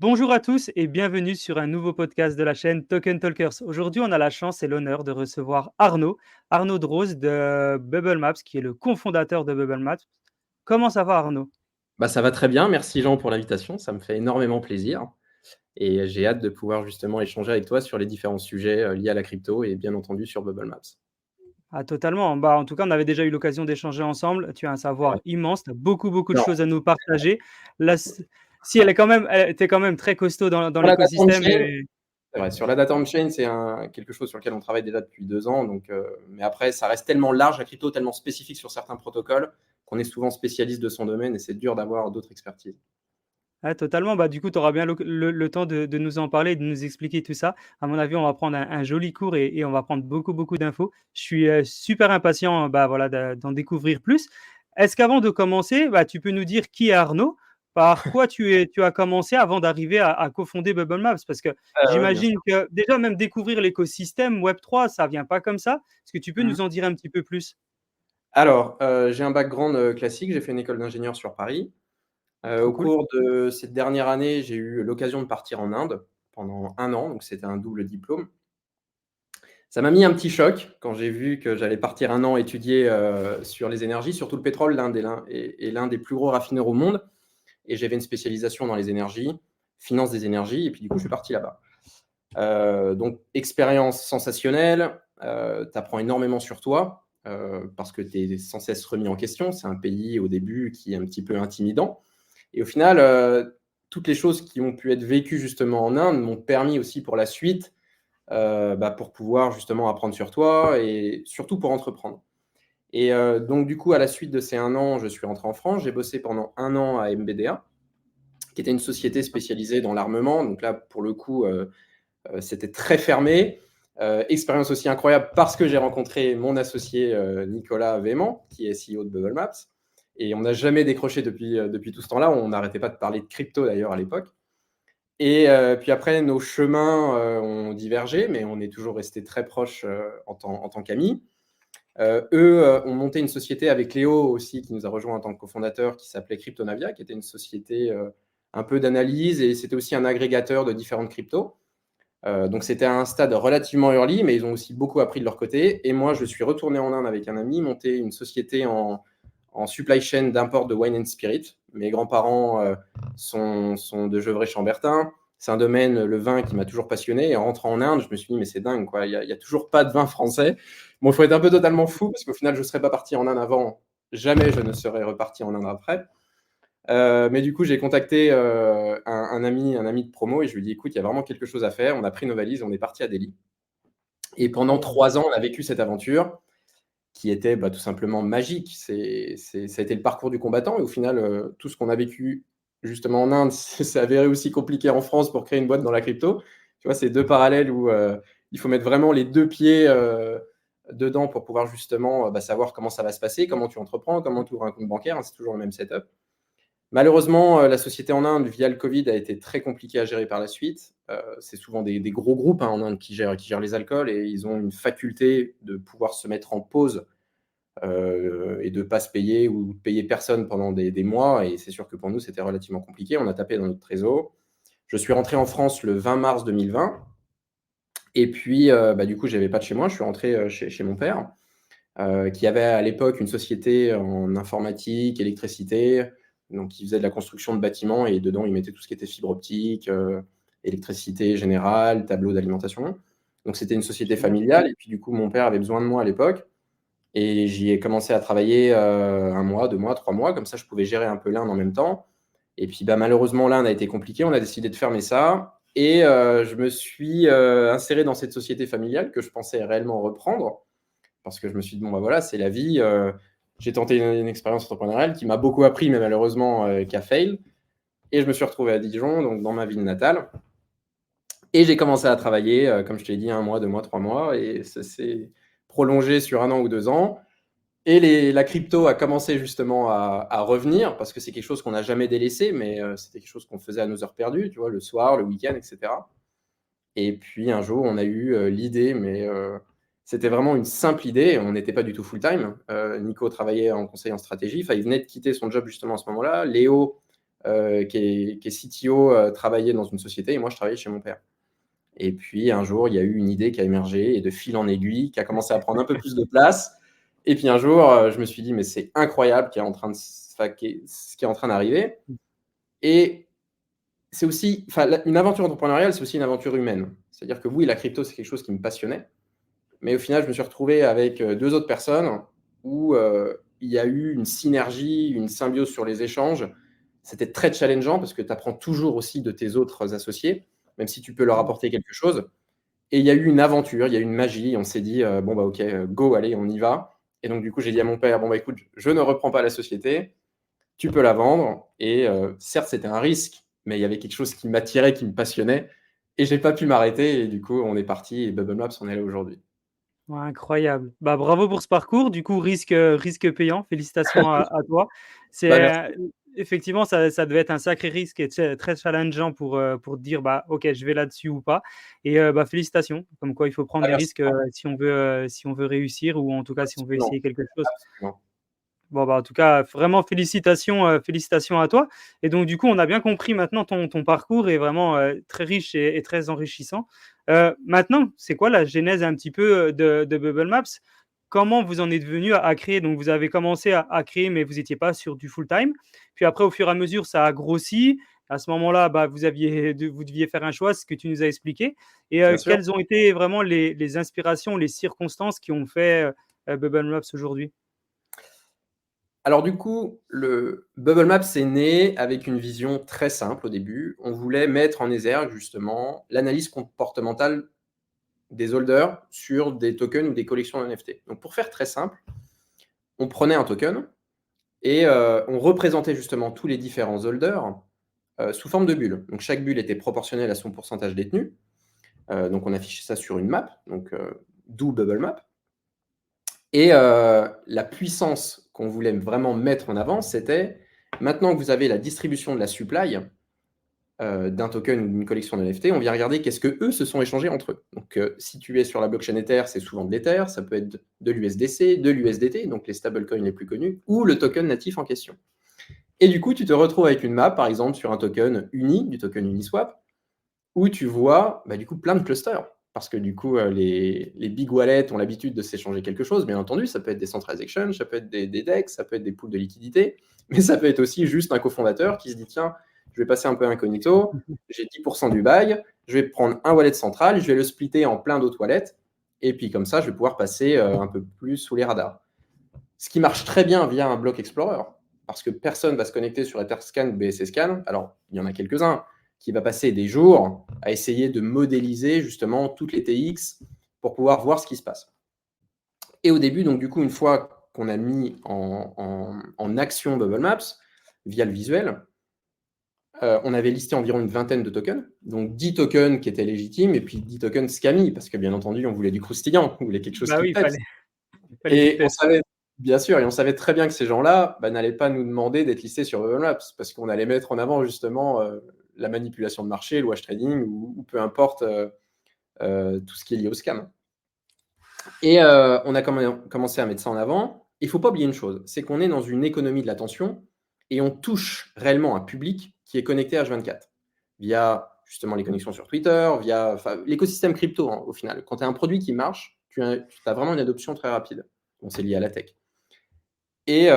Bonjour à tous et bienvenue sur un nouveau podcast de la chaîne Token Talkers. Aujourd'hui, on a la chance et l'honneur de recevoir Arnaud Drose de Bubble Maps, qui est le cofondateur de Bubble Maps. Comment ça va, Arnaud? Bah, ça va très bien. Merci Jean pour l'invitation. Ça me fait énormément plaisir et j'ai hâte de pouvoir justement échanger avec toi sur les différents sujets liés à la crypto et bien entendu sur Bubble Maps. Ah, totalement. Bah, en tout cas, on avait déjà eu l'occasion d'échanger ensemble. Tu as un savoir Ouais. immense, tu as beaucoup de Alors, choses à nous partager. Là, si elle est quand même, tu es quand même très costaud dans sur la data l'écosystème. on-chain, c'est vrai, sur la data on-chain, c'est quelque chose sur lequel on travaille déjà depuis 2 ans. Donc, mais après, ça reste tellement large la crypto, tellement spécifique sur certains protocoles qu'on est souvent spécialiste de son domaine et c'est dur d'avoir d'autres expertises. Ouais, totalement. Bah, du coup, tu auras bien le temps de nous en parler, de nous expliquer tout ça. À mon avis, on va prendre un joli cours et on va prendre beaucoup d'infos. Je suis super impatient bah, voilà, d'en découvrir plus. Est-ce qu'avant de commencer, bah, tu peux nous dire qui est Arnaud? Par quoi tu as commencé avant d'arriver à cofonder Bubble Maps? Parce que Ouais, bien j'imagine sûr. que déjà, même découvrir l'écosystème Web3, ça vient pas comme ça. Est-ce que tu peux Mhm. nous en dire un petit peu plus? Alors, j'ai un background classique. J'ai fait une école d'ingénieur sur Paris. Trop Au cool. cours de cette dernière année, j'ai eu l'occasion de partir en Inde pendant 1 an, donc c'était un double diplôme. Ça m'a mis un petit choc quand j'ai vu que j'allais partir 1 an étudier sur les énergies, surtout le pétrole. L'Inde est l'un des plus gros raffineurs au monde et j'avais une spécialisation dans les énergies, finance des énergies, et puis du coup, je suis parti là-bas. Donc, expérience sensationnelle, tu apprends énormément sur toi parce que tu es sans cesse remis en question. C'est un pays au début qui est un petit peu intimidant. Et au final, toutes les choses qui ont pu être vécues justement en Inde m'ont permis aussi pour la suite, pour pouvoir justement apprendre sur toi et surtout pour entreprendre. Et donc du coup, à la suite de ces 1 an, je suis rentré en France. J'ai bossé pendant 1 an à MBDA, qui était une société spécialisée dans l'armement. Donc là, pour le coup, c'était très fermé. Expérience aussi incroyable parce que j'ai rencontré mon associé Nicolas Véman, qui est CEO de Bubble Maps. Et on n'a jamais décroché depuis tout ce temps-là. On n'arrêtait pas de parler de crypto d'ailleurs à l'époque. Et puis après, nos chemins ont divergé, mais on est toujours resté très proches en tant qu'amis. Eux ont monté une société avec Léo aussi, qui nous a rejoint en tant que cofondateur, qui s'appelait Cryptonavia, qui était une société un peu d'analyse et c'était aussi un agrégateur de différentes cryptos. Donc c'était à un stade relativement early, mais ils ont aussi beaucoup appris de leur côté. Et moi, je suis retourné en Inde avec un ami, monter une société en supply chain d'import de wine and spirit. Mes grands-parents sont de Gevrey-Chambertin. C'est un domaine, le vin, qui m'a toujours passionné. Et en rentrant en Inde, je me suis dit, mais c'est dingue, quoi. Il y a toujours pas de vin français. Bon, il faut être un peu totalement fou, parce qu'au final, je ne serais pas parti en Inde avant. Jamais je ne serais reparti en Inde après. Mais du coup, j'ai contacté un ami de promo et je lui ai dit, écoute, il y a vraiment quelque chose à faire. On a pris nos valises, on est parti à Delhi. Et pendant Oh. 3 ans, on a vécu cette aventure qui était tout simplement magique. Ça a été le parcours du combattant. Et au final, tout ce qu'on a vécu justement en Inde, c'est avéré aussi compliqué en France pour créer une boîte dans la crypto. Tu vois, c'est deux parallèles où il faut mettre vraiment les deux pieds dedans pour pouvoir justement savoir comment ça va se passer, comment tu entreprends, comment tu ouvres un compte bancaire. Hein, c'est toujours le même setup. Malheureusement, la société en Inde, via le Covid, a été très compliquée à gérer par la suite. C'est souvent des gros groupes en Inde qui gèrent les alcools et ils ont une faculté de pouvoir se mettre en pause et de ne pas se payer ou de payer personne pendant des mois. Et c'est sûr que pour nous, c'était relativement compliqué. On a tapé dans notre trésor. Je suis rentré en France le 20 mars 2020. Et puis, du coup, je n'avais pas de chez moi. Je suis rentré chez mon père, qui avait à l'époque une société en informatique, électricité. Donc, il faisait de la construction de bâtiments et dedans, il mettait tout ce qui était fibre optique, électricité générale, tableau d'alimentation. Donc, c'était une société Génial. familiale. Et puis, du coup, mon père avait besoin de moi à l'époque. Et j'y ai commencé à travailler 1 mois, 2 mois, 3 mois. Comme ça, je pouvais gérer un peu l'Inde en même temps. Et puis, malheureusement, l'Inde a été compliqué. On a décidé de fermer ça. Et je me suis inséré dans cette société familiale que je pensais réellement reprendre. Parce que je me suis dit, bon, voilà, c'est la vie. J'ai tenté une expérience entrepreneuriale qui m'a beaucoup appris, mais malheureusement, qui a fail. Et je me suis retrouvé à Dijon, donc dans ma ville natale. Et j'ai commencé à travailler, comme je t'ai dit, 1 mois, 2 mois, 3 mois. Et ça s'est prolongé sur 1 an ou 2 ans. Et la crypto a commencé justement à revenir parce que c'est quelque chose qu'on n'a jamais délaissé, mais c'était quelque chose qu'on faisait à nos heures perdues, tu vois, le soir, le week-end, etc. Et puis un jour, on a eu l'idée, mais c'était vraiment une simple idée. On n'était pas du tout full-time. Nico travaillait en conseil en stratégie. Enfin, il venait de quitter son job justement à ce moment-là. Léo qui est CTO, travaillait dans une société et moi, je travaillais chez mon père. Et puis, un jour, il y a eu une idée qui a émergé et de fil en aiguille, qui a commencé à prendre un peu plus de place. Et puis, un jour, je me suis dit, mais c'est incroyable ce qui est en train d'arriver. Et c'est aussi, une aventure entrepreneuriale, c'est aussi une aventure humaine. C'est-à-dire que oui, la crypto, c'est quelque chose qui me passionnait. Mais au final, je me suis retrouvé avec 2 autres personnes où il y a eu une synergie, une symbiose sur les échanges. C'était très challengeant parce que tu apprends toujours aussi de tes autres associés, même si tu peux leur apporter quelque chose. Et il y a eu une aventure, il y a eu une magie. On s'est dit, bon, bah, OK, go, allez, on y va. Et donc, du coup, j'ai dit à mon père, bon, bah, écoute, je ne reprends pas la société, tu peux la vendre. Et certes, c'était un risque, mais il y avait quelque chose qui m'attirait, qui me passionnait. Et je n'ai pas pu m'arrêter. Et du coup, on est parti et Bubble Maps, on est là aujourd'hui. Ouais, incroyable. Bah, bravo pour ce parcours. Du coup, risque payant. Félicitations à toi. Bah, C'est, merci. effectivement, ça devait être un sacré risque et très challengeant pour dire: «Bah, OK, je vais là-dessus ou pas» et bah, félicitations. Comme quoi il faut prendre Ah, des merci. risques, si on veut réussir ou en tout cas si on veut Absolument, essayer quelque chose. absolument. Bon, bah, en tout cas, vraiment félicitations à toi et donc du coup, on a bien compris maintenant ton parcours est vraiment, très riche et très enrichissant. Maintenant, c'est quoi la genèse un petit peu, de Bubble Maps? Comment vous en êtes venu à créer? Donc vous avez commencé à créer, mais vous étiez pas sur du full time. Puis après, au fur et à mesure, ça a grossi. À ce moment-là, bah, vous deviez faire un choix, ce que tu nous as expliqué et Bien sûr. quelles ont été vraiment les inspirations, les circonstances qui ont fait, Bubble Maps aujourd'hui? Alors du coup, le Bubble Maps est né avec une vision très simple au début. On voulait mettre en exergue justement l'analyse comportementale des holders sur des tokens ou des collections NFT. Donc pour faire très simple, on prenait un token et on représentait justement tous les différents holders sous forme de bulles. Donc chaque bulle était proportionnelle à son pourcentage détenu. Donc on affichait ça sur une map, donc d'où Bubble Map. Et la puissance qu'on voulait vraiment mettre en avant, c'était maintenant que vous avez la distribution de la supply d'un token ou d'une collection de NFT, on vient regarder qu'est-ce que eux se sont échangés entre eux. Donc, si tu es sur la blockchain Ether, c'est souvent de l'Ether, ça peut être de l'USDC, de l'USDT, donc les stablecoins les plus connus, ou le token natif en question. Et du coup, tu te retrouves avec une map, par exemple, sur un token Uni, du token Uniswap, où tu vois bah, du coup plein de clusters. Parce que du coup, les big wallets ont l'habitude de s'échanger quelque chose, bien entendu. Ça peut être des centralized exchange, ça peut être des DEX, ça peut être des pools de liquidité, mais ça peut être aussi juste un cofondateur qui se dit tiens, je vais passer un peu incognito, j'ai 10% du bail, je vais prendre un wallet central, je vais le splitter en plein d'autres wallets, et puis comme ça, je vais pouvoir passer un peu plus sous les radars. Ce qui marche très bien via un block explorer, parce que personne va se connecter sur Etherscan ou BSCScan. Alors, il y en a quelques-uns qui va passer des jours à essayer de modéliser justement toutes les TX pour pouvoir voir ce qui se passe. Et au début, donc du coup, une fois qu'on a mis en action Bubble Maps via le visuel, on avait listé environ une vingtaine de tokens, donc 10 tokens qui étaient légitimes et puis 10 tokens scammy, parce que bien entendu, on voulait du croustillant, on voulait quelque chose Bah qui oui, pète. il fallait du Et on peps. savait, bien sûr, et on savait très bien que ces gens-là n'allaient pas nous demander d'être listés sur Bubble Maps, parce qu'on allait mettre en avant justement la manipulation de marché, le wash trading, ou peu importe tout ce qui est lié au scam. Et on a commencé à mettre ça en avant. Il ne faut pas oublier une chose, c'est qu'on est dans une économie de l'attention et on touche réellement un public qui est connecté H24 via justement les connexions sur Twitter, via l'écosystème crypto au final. Quand tu as un produit qui marche, tu as vraiment une adoption très rapide. Bon, c'est lié à la tech. Et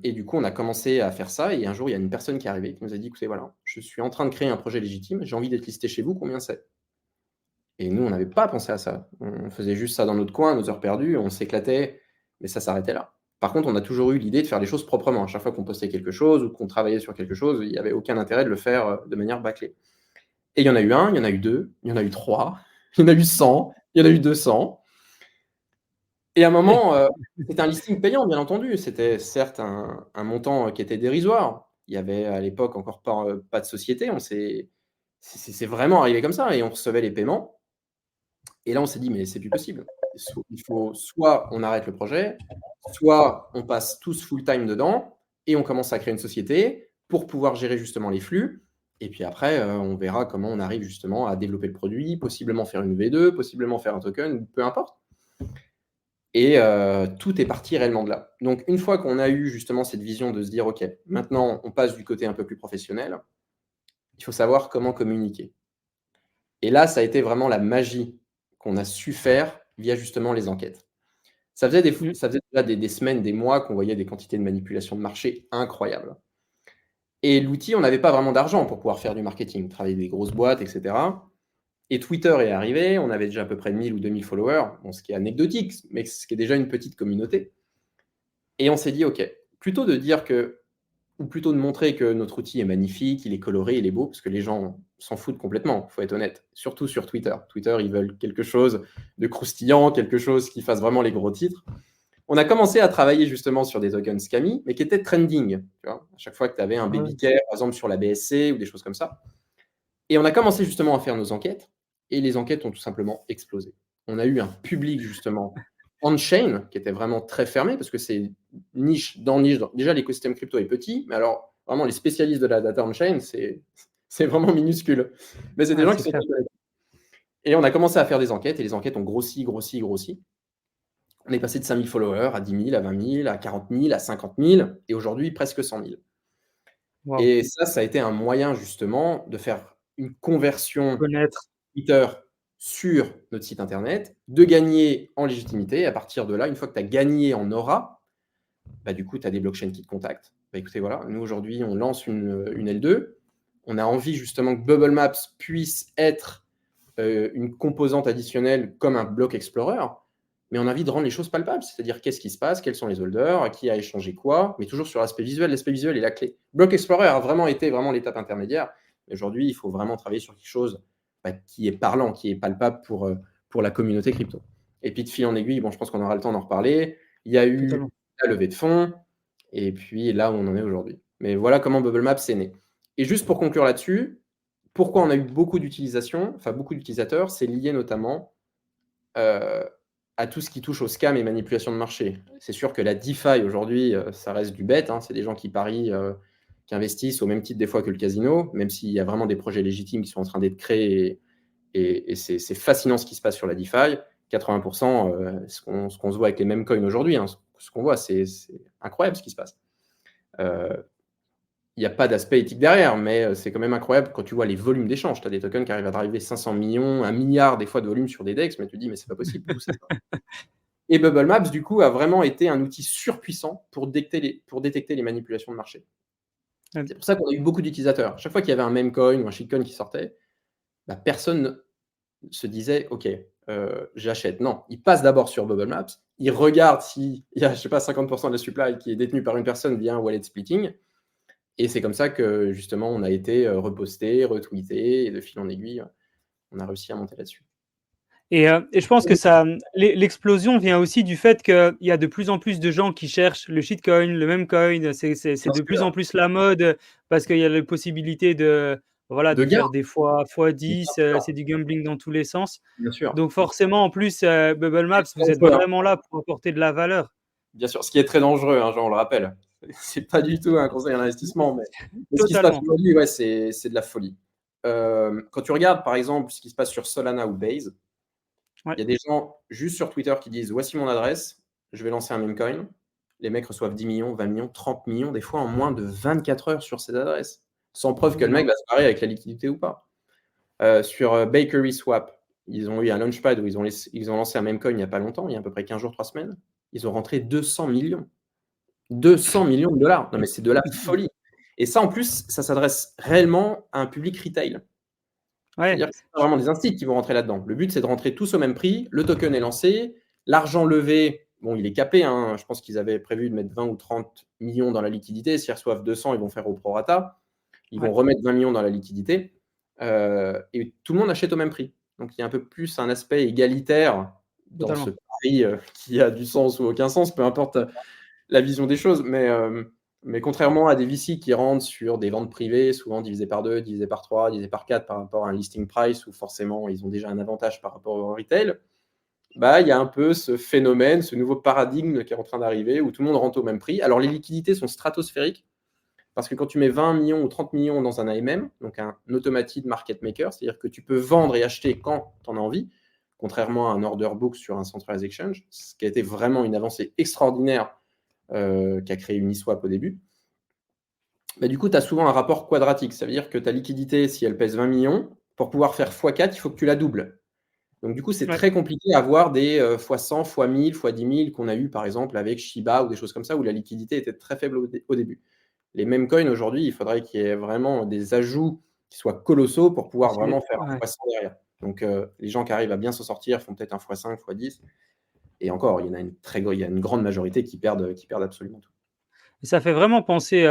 du coup, on a commencé à faire ça. Et un jour, il y a une personne qui est arrivée qui nous a dit écoutez, voilà, je suis en train de créer un projet légitime, j'ai envie d'être listé chez vous, combien c'est? Et nous, on n'avait pas pensé à ça. On faisait juste ça dans notre coin, à nos heures perdues, on s'éclatait, mais ça s'arrêtait là. Par contre, on a toujours eu l'idée de faire les choses proprement. À chaque fois qu'on postait quelque chose ou qu'on travaillait sur quelque chose, il n'y avait aucun intérêt de le faire de manière bâclée. Et il y en a eu un, il y en a eu deux, il y en a eu trois, il y en a eu 100, il y en a eu 200. Et à un moment, c'était un listing payant, bien entendu. C'était certes un montant qui était dérisoire. Il y avait à l'époque encore pas de société. C'est vraiment arrivé comme ça et on recevait les paiements. Et là, on s'est dit, mais c'est plus possible. Il faut soit on arrête le projet, soit on passe tous full-time dedans et on commence à créer une société pour pouvoir gérer justement les flux. Et puis après, on verra comment on arrive justement à développer le produit, possiblement faire une V2, possiblement faire un token, peu importe. Et tout est parti réellement de là. Donc, une fois qu'on a eu justement cette vision de se dire, OK, maintenant, on passe du côté un peu plus professionnel, il faut savoir comment communiquer. Et là, ça a été vraiment la magie qu'on a su faire via justement les enquêtes. Mmh. Ça faisait déjà des semaines, des mois qu'on voyait des quantités de manipulation de marché incroyables. Et l'outil, on n'avait pas vraiment d'argent pour pouvoir faire du marketing, travailler des grosses boîtes, etc. Et Twitter est arrivé, on avait déjà à peu près 1000 ou 2000 followers, bon, ce qui est anecdotique, mais ce qui est déjà une petite communauté. Et on s'est dit, OK, plutôt de dire que, ou plutôt de montrer que notre outil est magnifique, il est coloré, il est beau, parce que les gens s'en foutent complètement, il faut être honnête, surtout sur Twitter. Twitter, ils veulent quelque chose de croustillant, quelque chose qui fasse vraiment les gros titres. On a commencé à travailler justement sur des tokens Scammy, mais qui étaient trending. Tu vois, à chaque fois que tu avais un Ouais, baby care, par exemple sur la BSC ou des choses comme ça. Et on a commencé justement à faire nos enquêtes, et les enquêtes ont tout simplement explosé. On a eu un public justement on-chain qui était vraiment très fermé, parce que c'est niche dans niche. Déjà, l'écosystème crypto est petit, mais alors vraiment les spécialistes de la data on-chain, c'est vraiment minuscule. Mais c'est des ouais, gens qui c'est sont clair. passionnés. Et on a commencé à faire des enquêtes, et les enquêtes ont grossi, grossi, grossi. On est passé de 5000 followers à 10 000, à 20 000, à 40 000, à 50 000, et aujourd'hui presque 100 000. Waouh. Et ça a été un moyen justement de faire une conversion Connaître. Twitter sur notre site internet, de gagner en légitimité. À partir de là, une fois que tu as gagné en aura, bah, du coup, tu as des blockchains qui te contactent. Bah, écoutez, voilà, nous aujourd'hui, on lance une L2. On a envie justement que Bubble Maps puisse être une composante additionnelle comme un block explorer, mais on a envie de rendre les choses palpables, c'est-à-dire qu'est-ce qui se passe, quels sont les holders, qui a échangé quoi, mais toujours sur l'aspect visuel. L'aspect visuel est la clé. Block explorer a vraiment été l'étape intermédiaire. Aujourd'hui, il faut vraiment travailler sur quelque chose qui est parlant, qui est palpable pour la communauté crypto. Et puis de fil en aiguille, bon, je pense qu'on aura le temps d'en reparler. Il y a eu Totalement. la levée de fonds, et puis là où on en est aujourd'hui. Mais voilà comment Bubble Maps est né. Et juste pour conclure là-dessus, pourquoi on a eu beaucoup d'utilisation, enfin beaucoup d'utilisateurs, c'est lié notamment à tout ce qui touche au scam et manipulation de marché. C'est sûr que la DeFi aujourd'hui, ça reste du bête, hein, c'est des gens qui parient, qui investissent au même titre des fois que le casino, même s'il y a vraiment des projets légitimes qui sont en train d'être créés et c'est fascinant ce qui se passe sur la DeFi. 80%, ce qu'on se voit avec les mêmes coins aujourd'hui, hein, ce qu'on voit, c'est incroyable ce qui se passe. Il n'y a pas d'aspect éthique derrière, mais c'est quand même incroyable quand tu vois les volumes d'échanges. Tu as des tokens qui arrivent à driver 500 millions, 1 milliard des fois de volume sur des DEX, mais tu te dis, mais c'est pas possible, d'où ça sort. Et Bubble Maps, du coup, a vraiment été un outil surpuissant pour détecter les manipulations de marché. Ouais, C'est pour ça qu'on a eu beaucoup d'utilisateurs. Chaque fois qu'il y avait un meme coin ou un shitcoin qui sortait, bah, personne se disait, OK, j'achète. Non, ils passent d'abord sur Bubble Maps, ils regardent s'il y a, je sais pas, 50% de la supply qui est détenue par une personne via un wallet splitting. Et c'est comme ça que justement on a été reposté, retweeté, et de fil en aiguille, on a réussi à monter là-dessus. et je pense que ça, l'explosion vient aussi du fait qu'il y a de plus en plus de gens qui cherchent le shitcoin, le meme coin. C'est Bien de plus sûr, en plus la mode parce qu'il y a la possibilité de, voilà, de de gain, faire des fois bien 10. sûr, C'est du gambling dans tous les sens. bien sûr. Donc forcément, en plus, Bubble C'est Maps, très vous êtes dangereux, hein. vraiment là pour apporter de la valeur. Bien sûr, ce qui est très dangereux, hein, Jean, on le rappelle. C'est pas du tout un conseil en investissement, mais ce qui se passe Totalement. aujourd'hui, ouais, c'est de la folie. Quand tu regardes, par exemple, ce qui se passe sur Solana ou Base, Ouais. il y a des gens juste sur Twitter qui disent: «Voici mon adresse, je vais lancer un meme coin». Les mecs reçoivent 10 millions, 20 millions, 30 millions, des fois en moins de 24 heures sur ces adresses, sans preuve que le mec Énorme. va se barrer avec la liquidité ou pas. Sur Bakery Swap, ils ont eu un launchpad où ils ont lancé un meme coin il n'y a pas longtemps, il y a à peu près 15 jours, 3 semaines. Ils ont rentré 200 millions. 200 millions de dollars. Non, mais c'est de la folie. Et ça, en plus, ça s'adresse réellement à un public retail. Ouais. C'est-à-dire que c'est pas vraiment des instituts qui vont rentrer là-dedans. Le but, c'est de rentrer tous au même prix. Le token est lancé. L'argent levé, bon, il est capé, hein. Je pense qu'ils avaient prévu de mettre 20 ou 30 millions dans la liquidité. S'ils reçoivent 200, ils vont faire au prorata. Ils vont Ouais. remettre 20 millions dans la liquidité. Et tout le monde achète au même prix. Donc, il y a un peu plus un aspect égalitaire dans ce Totalement. prix qui a du sens ou aucun sens, peu importe la vision des choses. Mais contrairement à des VC qui rentrent sur des ventes privées, souvent divisées par 2, divisées par 3, divisées par 4 par rapport à un listing price, où forcément ils ont déjà un avantage par rapport au retail, bah, il y a un peu ce phénomène, ce nouveau paradigme qui est en train d'arriver, où tout le monde rentre au même prix. Alors les liquidités sont stratosphériques, parce que quand tu mets 20 millions ou 30 millions dans un AMM, donc un automated market maker, c'est-à-dire que tu peux vendre et acheter quand tu en as envie, contrairement à un order book sur un centralized exchange, ce qui a été vraiment une avancée extraordinaire qu'a créé Uniswap au début. Bah, du coup, tu as souvent un rapport quadratique. Ça veut dire que ta liquidité, si elle pèse 20 millions, pour pouvoir faire x4, il faut que tu la doubles. Donc, du coup, c'est Ouais. très compliqué à avoir des x100, x1000, x10 000 qu'on a eu, par exemple, avec Shiba ou des choses comme ça, où la liquidité était très faible au début. Les mêmes coins, aujourd'hui, il faudrait qu'il y ait vraiment des ajouts qui soient colossaux pour pouvoir vraiment faire un Ouais. x100 derrière. Donc, les gens qui arrivent à bien s'en sortir font peut-être un x5, x10. Et encore, il y en a il y a une grande majorité qui perdent absolument tout. Et ça fait vraiment penser,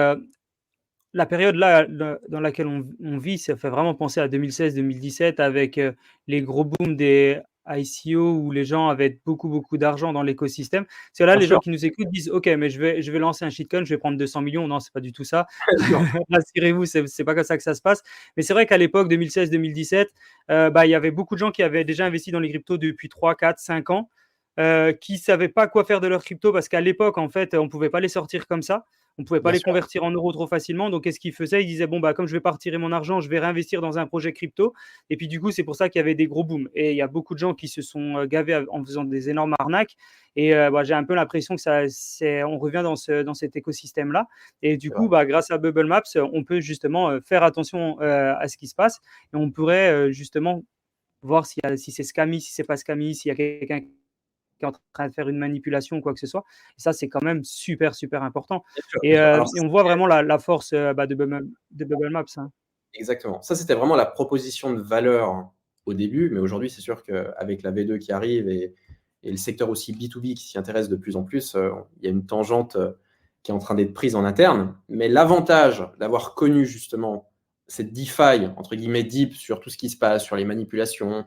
la période là, dans laquelle on vit, ça fait vraiment penser à 2016-2017 avec, les gros booms des ICO où les gens avaient beaucoup, beaucoup d'argent dans l'écosystème. C'est là, Bien les gens sûr. qui nous écoutent disent: «OK, mais je vais lancer un shitcoin, je vais prendre 200 millions». Non, c'est pas du tout ça. Non. Rassurez-vous, c'est pas comme ça que ça se passe. Mais c'est vrai qu'à l'époque 2016-2017, bah, il y avait beaucoup de gens qui avaient déjà investi dans les cryptos depuis 3, 4, 5 ans, qui savaient pas quoi faire de leurs cryptos parce qu'à l'époque, en fait, on pouvait pas les sortir comme ça. On ne pouvait pas Bien les sûr. convertir en euros trop facilement. Donc, qu'est-ce qu'ils faisaient? Ils disaient, bon, bah, comme je vais pas retirer mon argent, je vais réinvestir dans un projet crypto. Et puis, du coup, c'est pour ça qu'il y avait des gros booms. Et il y a beaucoup de gens qui se sont gavés en faisant des énormes arnaques. Et bah, j'ai un peu l'impression que on revient dans cet écosystème-là. Et du C'est vrai. coup, bah, grâce à Bubble Maps, on peut justement faire attention à ce qui se passe. Et on pourrait justement voir si c'est scammy, si c'est pas scammy, s'il y a quelqu'un qui est en train de faire une manipulation ou quoi que ce soit. Et ça, c'est quand même super, super important. Bien sûr, bien Et, sûr. euh, Alors, et on voit vraiment la force bah, de Bubble Maps, hein. exactement. Ça, c'était vraiment la proposition de valeur au début, mais aujourd'hui, c'est sûr qu'avec la V2 qui arrive et le secteur aussi B2B qui s'y intéresse de plus en plus, il y a une tangente qui est en train d'être prise en interne. Mais l'avantage d'avoir connu justement cette DeFi, entre guillemets, deep sur tout ce qui se passe, sur les manipulations,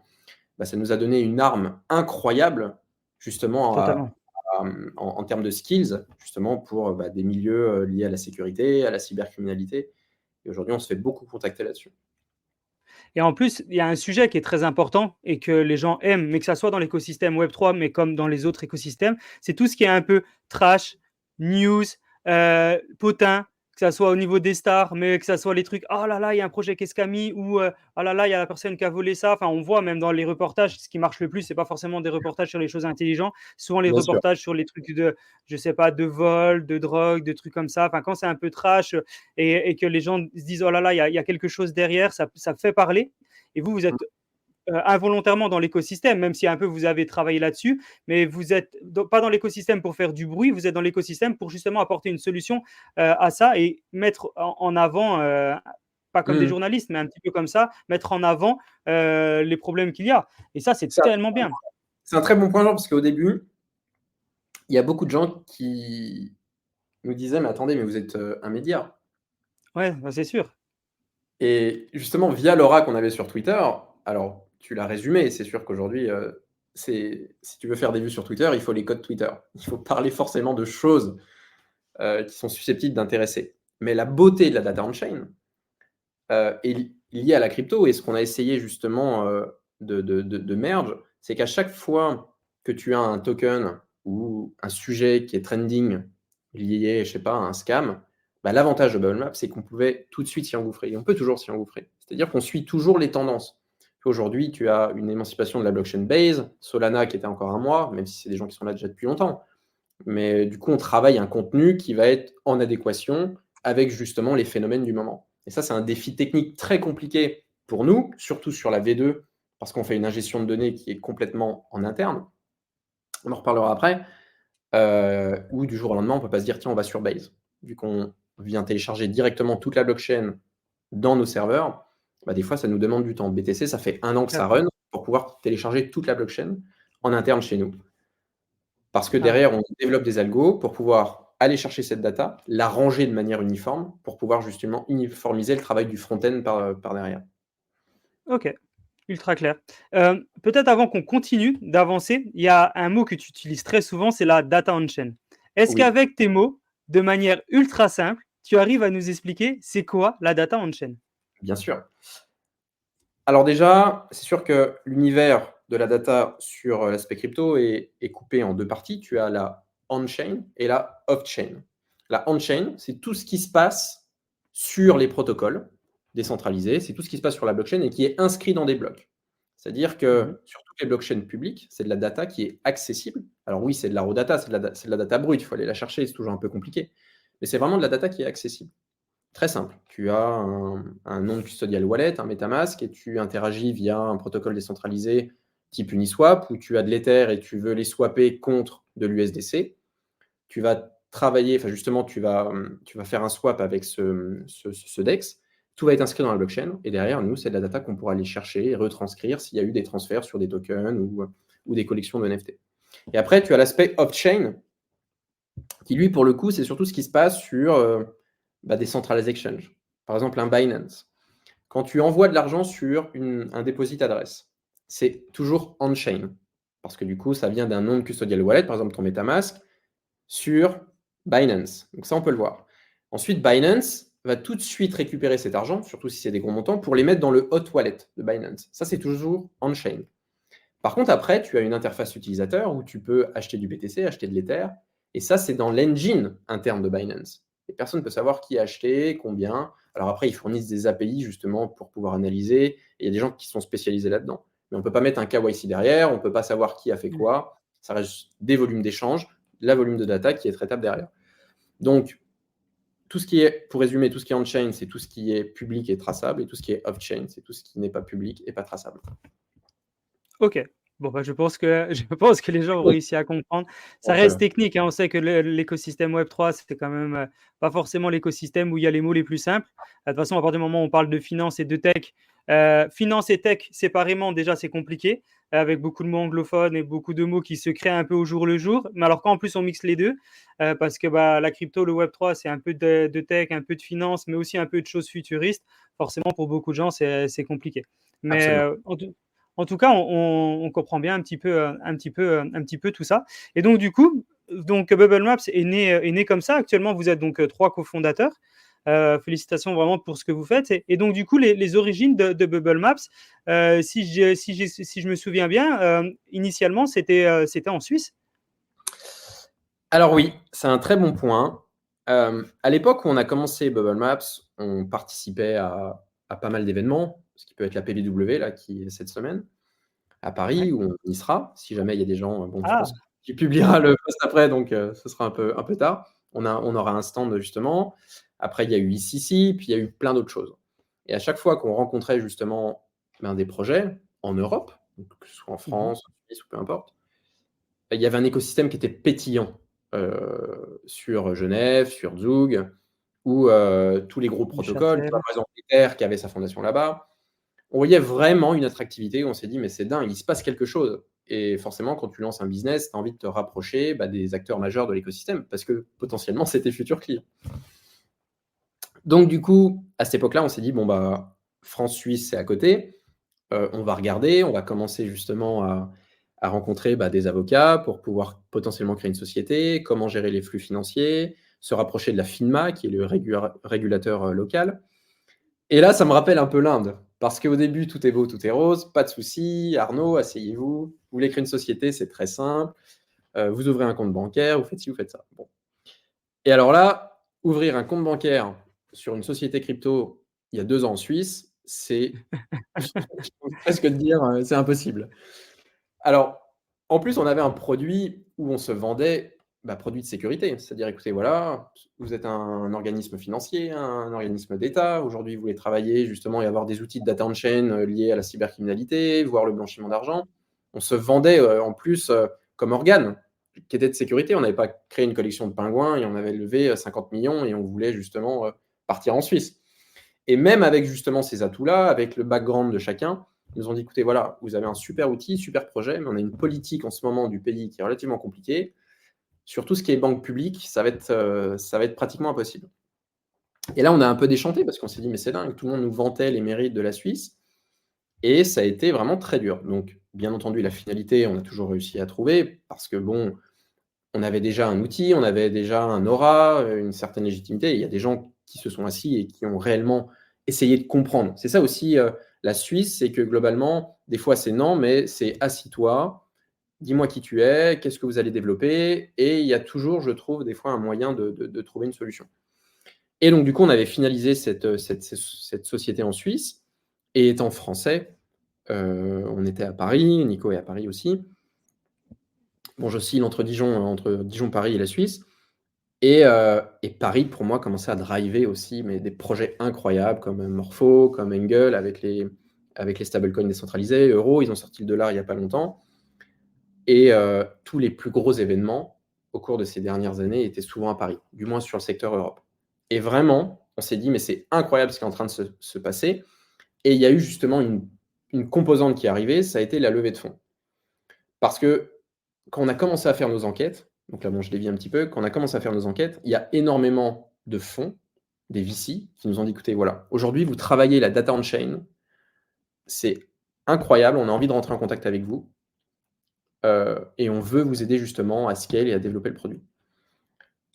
bah, ça nous a donné une arme incroyable, justement, Totalement. en termes de skills, justement, pour bah, des milieux liés à la sécurité, à la cybercriminalité. Et aujourd'hui, on se fait beaucoup contacter là-dessus. Et en plus, il y a un sujet qui est très important et que les gens aiment, mais que ça soit dans l'écosystème Web3, mais comme dans les autres écosystèmes, c'est tout ce qui est un peu trash, news, potin, que ça soit au niveau des stars, mais que ça soit les trucs, oh là là, il y a un projet qui est scammy, ou oh là là, il y a la personne qui a volé ça. Enfin, on voit même dans les reportages, ce qui marche le plus, c'est pas forcément des reportages sur les choses intelligentes, souvent les Bien sûr. reportages sur les trucs je sais pas, de vol, de drogue, de trucs comme ça. Enfin, quand c'est un peu trash, et que les gens se disent, oh là là, il y a quelque chose derrière, ça fait parler. Et vous êtes involontairement dans l'écosystème, même si un peu vous avez travaillé là-dessus, mais vous n'êtes pas dans l'écosystème pour faire du bruit, vous êtes dans l'écosystème pour justement apporter une solution à ça et mettre en avant, pas comme des Mmh. journalistes, mais un petit peu comme ça, mettre en avant les problèmes qu'il y a. Et ça, c'est C'est un tellement bien. c'est un très bon point, Jean, parce qu'au début, il y a beaucoup de gens qui nous disaient: «Mais attendez, mais vous êtes, un média». Ouais, bah, c'est sûr. Et justement, via l'aura qu'on avait sur Twitter, alors tu l'as résumé, c'est sûr qu'aujourd'hui, c'est si tu veux faire des vues sur Twitter, il faut les codes Twitter. Il faut parler forcément de choses, qui sont susceptibles d'intéresser. Mais la beauté de la data on-chain, est liée à la crypto et ce qu'on a essayé justement, de merge, c'est qu'à chaque fois que tu as un token ou un sujet qui est trending lié, je sais pas, à un scam, bah, l'avantage de Bubble Map, c'est qu'on pouvait tout de suite s'y engouffrer et on peut toujours s'y engouffrer. C'est-à-dire qu'on suit toujours les tendances. Aujourd'hui, tu as une émancipation de la blockchain Base, Solana qui était encore un mois, même si c'est des gens qui sont là déjà depuis longtemps. Mais du coup, on travaille un contenu qui va être en adéquation avec justement les phénomènes du moment. Et ça, c'est un défi technique très compliqué pour nous, surtout sur la V2, parce qu'on fait une ingestion de données qui est complètement en interne. On en reparlera après. Où du jour au lendemain, on ne peut pas se dire, tiens, on va sur Base. Vu qu'on vient télécharger directement toute la blockchain dans nos serveurs, bah, des fois, ça nous demande du temps. BTC, ça fait 1 an que ça Claire. run pour pouvoir télécharger toute la blockchain en interne chez nous. Parce que Ah. derrière, on développe des algos pour pouvoir aller chercher cette data, la ranger de manière uniforme pour pouvoir justement uniformiser le travail du front-end par derrière. Ok. Ultra clair. Peut-être avant qu'on continue d'avancer, il y a un mot que tu utilises très souvent, c'est la data on-chain. Est-ce Oui, qu'avec tes mots, de manière ultra simple, tu arrives à nous expliquer c'est quoi la data on-chain? bien sûr. Alors déjà, c'est sûr que l'univers de la data sur l'aspect crypto est coupé en 2 parties. Tu as la on-chain et la off-chain. La on-chain, c'est tout ce qui se passe sur les protocoles décentralisés, c'est tout ce qui se passe sur la blockchain et qui est inscrit dans des blocs. C'est-à-dire Mmh. que sur toutes les blockchains publiques, c'est de la data qui est accessible. Alors oui, c'est de la raw data, c'est de la data brute, il faut aller la chercher, c'est toujours un peu compliqué. Mais c'est vraiment de la data qui est accessible. Très simple. Tu as un non-custodial wallet, un MetaMask, et tu interagis via un protocole décentralisé type Uniswap, où tu as de l'Ether et tu veux les swapper contre de l'USDC. Tu vas travailler, enfin justement, tu vas faire un swap avec ce DEX. Tout va être inscrit dans la blockchain. Et derrière, nous, c'est de la data qu'on pourra aller chercher et retranscrire s'il y a eu des transferts sur des tokens ou des collections de NFT. Et après, tu as l'aspect off-chain, qui lui, pour le coup, c'est surtout ce qui se passe sur des centralized exchanges. Par exemple, un Binance. Quand tu envoies de l'argent sur un deposit adresse, c'est toujours on-chain. Parce que du coup, ça vient d'un non-custodial wallet, par exemple ton MetaMask, sur Binance. Donc ça, on peut le voir. Ensuite, Binance va tout de suite récupérer cet argent, surtout si c'est des gros montants, pour les mettre dans le hot wallet de Binance. Ça, c'est toujours on-chain. Par contre, après, tu as une interface utilisateur où tu peux acheter du BTC, acheter de l'Ether, et ça, c'est dans l'engine interne de Binance. Et personne ne peut savoir qui a acheté, combien. Alors après, ils fournissent des API justement pour pouvoir analyser, et il y a des gens qui sont spécialisés là-dedans. Mais on ne peut pas mettre un KYC derrière, on ne peut pas savoir qui a fait quoi. Ça reste des volumes d'échange, la volume de data qui est traitable derrière. Donc, tout ce qui est, pour résumer, tout ce qui est on-chain, c'est tout ce qui est public et traçable, et tout ce qui est off-chain, c'est tout ce qui n'est pas public et pas traçable. OK. Bon, bah, je pense que je pense que les gens ont réussi à comprendre. Ça Donc, reste technique, hein. On sait que l'écosystème Web3, c'était quand même, pas forcément l'écosystème où il y a les mots les plus simples. De toute façon, à partir du moment où on parle de finance et de tech, finance et tech séparément, déjà, c'est compliqué, avec beaucoup de mots anglophones et beaucoup de mots qui se créent un peu au jour le jour. Mais alors, quand en plus on mixe les 2, parce que, bah, la crypto, le Web3, c'est un peu de tech, un peu de finance, mais aussi un peu de choses futuristes. Forcément, pour beaucoup de gens, c'est compliqué. Mais, absolument. en tout cas, on comprend bien un petit peu tout ça. Et donc, du coup, donc, Bubble Maps est né comme ça. Actuellement, vous êtes donc trois cofondateurs. Félicitations vraiment pour ce que vous faites. Et donc, du coup, les origines de Bubble Maps, si je me souviens bien, initialement, c'était en Suisse. Alors oui, c'est un très bon point. À l'époque où on a commencé Bubble Maps, on participait à pas mal d'événements, ce qui peut être la PBW là, qui est cette semaine, à Ouais. Paris, où on y sera. Si jamais il y a des gens, bon, je pense Ah, que tu publieras le post après, donc ce sera un peu tard. On aura un stand justement. Après, il y a eu ICC, puis il y a eu plein d'autres choses. Et à chaque fois qu'on rencontrait justement des projets en Europe, donc que ce soit en mhm. France, en Suisse ou peu importe, il y avait un écosystème qui était pétillant sur Genève, sur Zug, où tous les gros protocoles, tu vois, Neuchâtel. par exemple Ether qui avait sa fondation là-bas, on voyait vraiment une attractivité où on s'est dit, mais c'est dingue, il se passe quelque chose. Et forcément, quand tu lances un business, tu as envie de te rapprocher des acteurs majeurs de l'écosystème, parce que potentiellement, c'est tes futurs clients. Donc du coup, à cette époque-là, on s'est dit, bon, bah, France-Suisse, c'est à côté. On va regarder, on va commencer justement à rencontrer des avocats pour pouvoir potentiellement créer une société, comment gérer les flux financiers, se rapprocher de la FINMA, qui est le régulateur local. Et là, ça me rappelle un peu l'Inde, parce qu'au début, tout est beau, tout est rose, pas de souci. Arnaud, asseyez-vous, vous voulez créer une société, c'est très simple. Vous ouvrez un compte bancaire, vous faites ci, vous faites ça. Bon. Et alors là, ouvrir un compte bancaire sur une société crypto il y a 2 ans en Suisse, c'est, je peux presque dire, c'est impossible. Alors, en plus, on avait un produit où on se vendait, produit de sécurité. C'est-à-dire, écoutez, voilà, vous êtes un organisme financier, un organisme d'État. Aujourd'hui, vous voulez travailler justement et avoir des outils de data on-chain liés à la cybercriminalité, voire le blanchiment d'argent. On se vendait en plus comme organe qui était de sécurité. On n'avait pas créé une collection de pingouins et on avait levé 50 millions et on voulait justement partir en Suisse. Et même avec justement ces atouts-là, avec le background de chacun, ils nous ont dit, écoutez, voilà, vous avez un super outil, super projet, mais on a une politique en ce moment du pays qui est relativement compliquée. Sur tout ce qui est banque publique, ça va être pratiquement impossible. Et là, on a un peu déchanté parce qu'on s'est dit, mais c'est dingue, tout le monde nous vantait les mérites de la Suisse. Et ça a été vraiment très dur. Donc, bien entendu, la finalité, on a toujours réussi à trouver parce que, bon, on avait déjà un outil, on avait déjà un aura, une certaine légitimité. Et il y a des gens qui se sont assis et qui ont réellement essayé de comprendre. C'est ça aussi la Suisse, c'est que globalement, des fois c'est non, mais c'est assis-toi, dis-moi qui tu es, qu'est-ce que vous allez développer, et il y a toujours, je trouve, des fois un moyen de trouver une solution. Et donc du coup, on avait finalisé cette société en Suisse, et étant français, On était à Paris, Nico est à Paris aussi. Bon, j'oscille entre Dijon, Paris et la Suisse. Et Paris, pour moi, commençait à driver aussi mais des projets incroyables comme Morpho, comme Engel, avec les stablecoins décentralisés, Euro, ils ont sorti le dollar il n'y a pas longtemps. Et tous les plus gros événements au cours de ces dernières années étaient souvent à Paris, du moins sur le secteur Europe. Et vraiment, on s'est dit, mais c'est incroyable ce qui est en train de se passer. Et il y a eu justement une composante qui est arrivée, ça a été la levée de fonds. Parce que quand on a commencé à faire nos enquêtes, donc là, bon, je dévie un petit peu, quand on a commencé à faire nos enquêtes, il y a énormément de fonds, des VC, qui nous ont dit, écoutez, voilà, aujourd'hui, vous travaillez la data on-chain, c'est incroyable, on a envie de rentrer en contact avec vous, et on veut vous aider justement à scale et à développer le produit.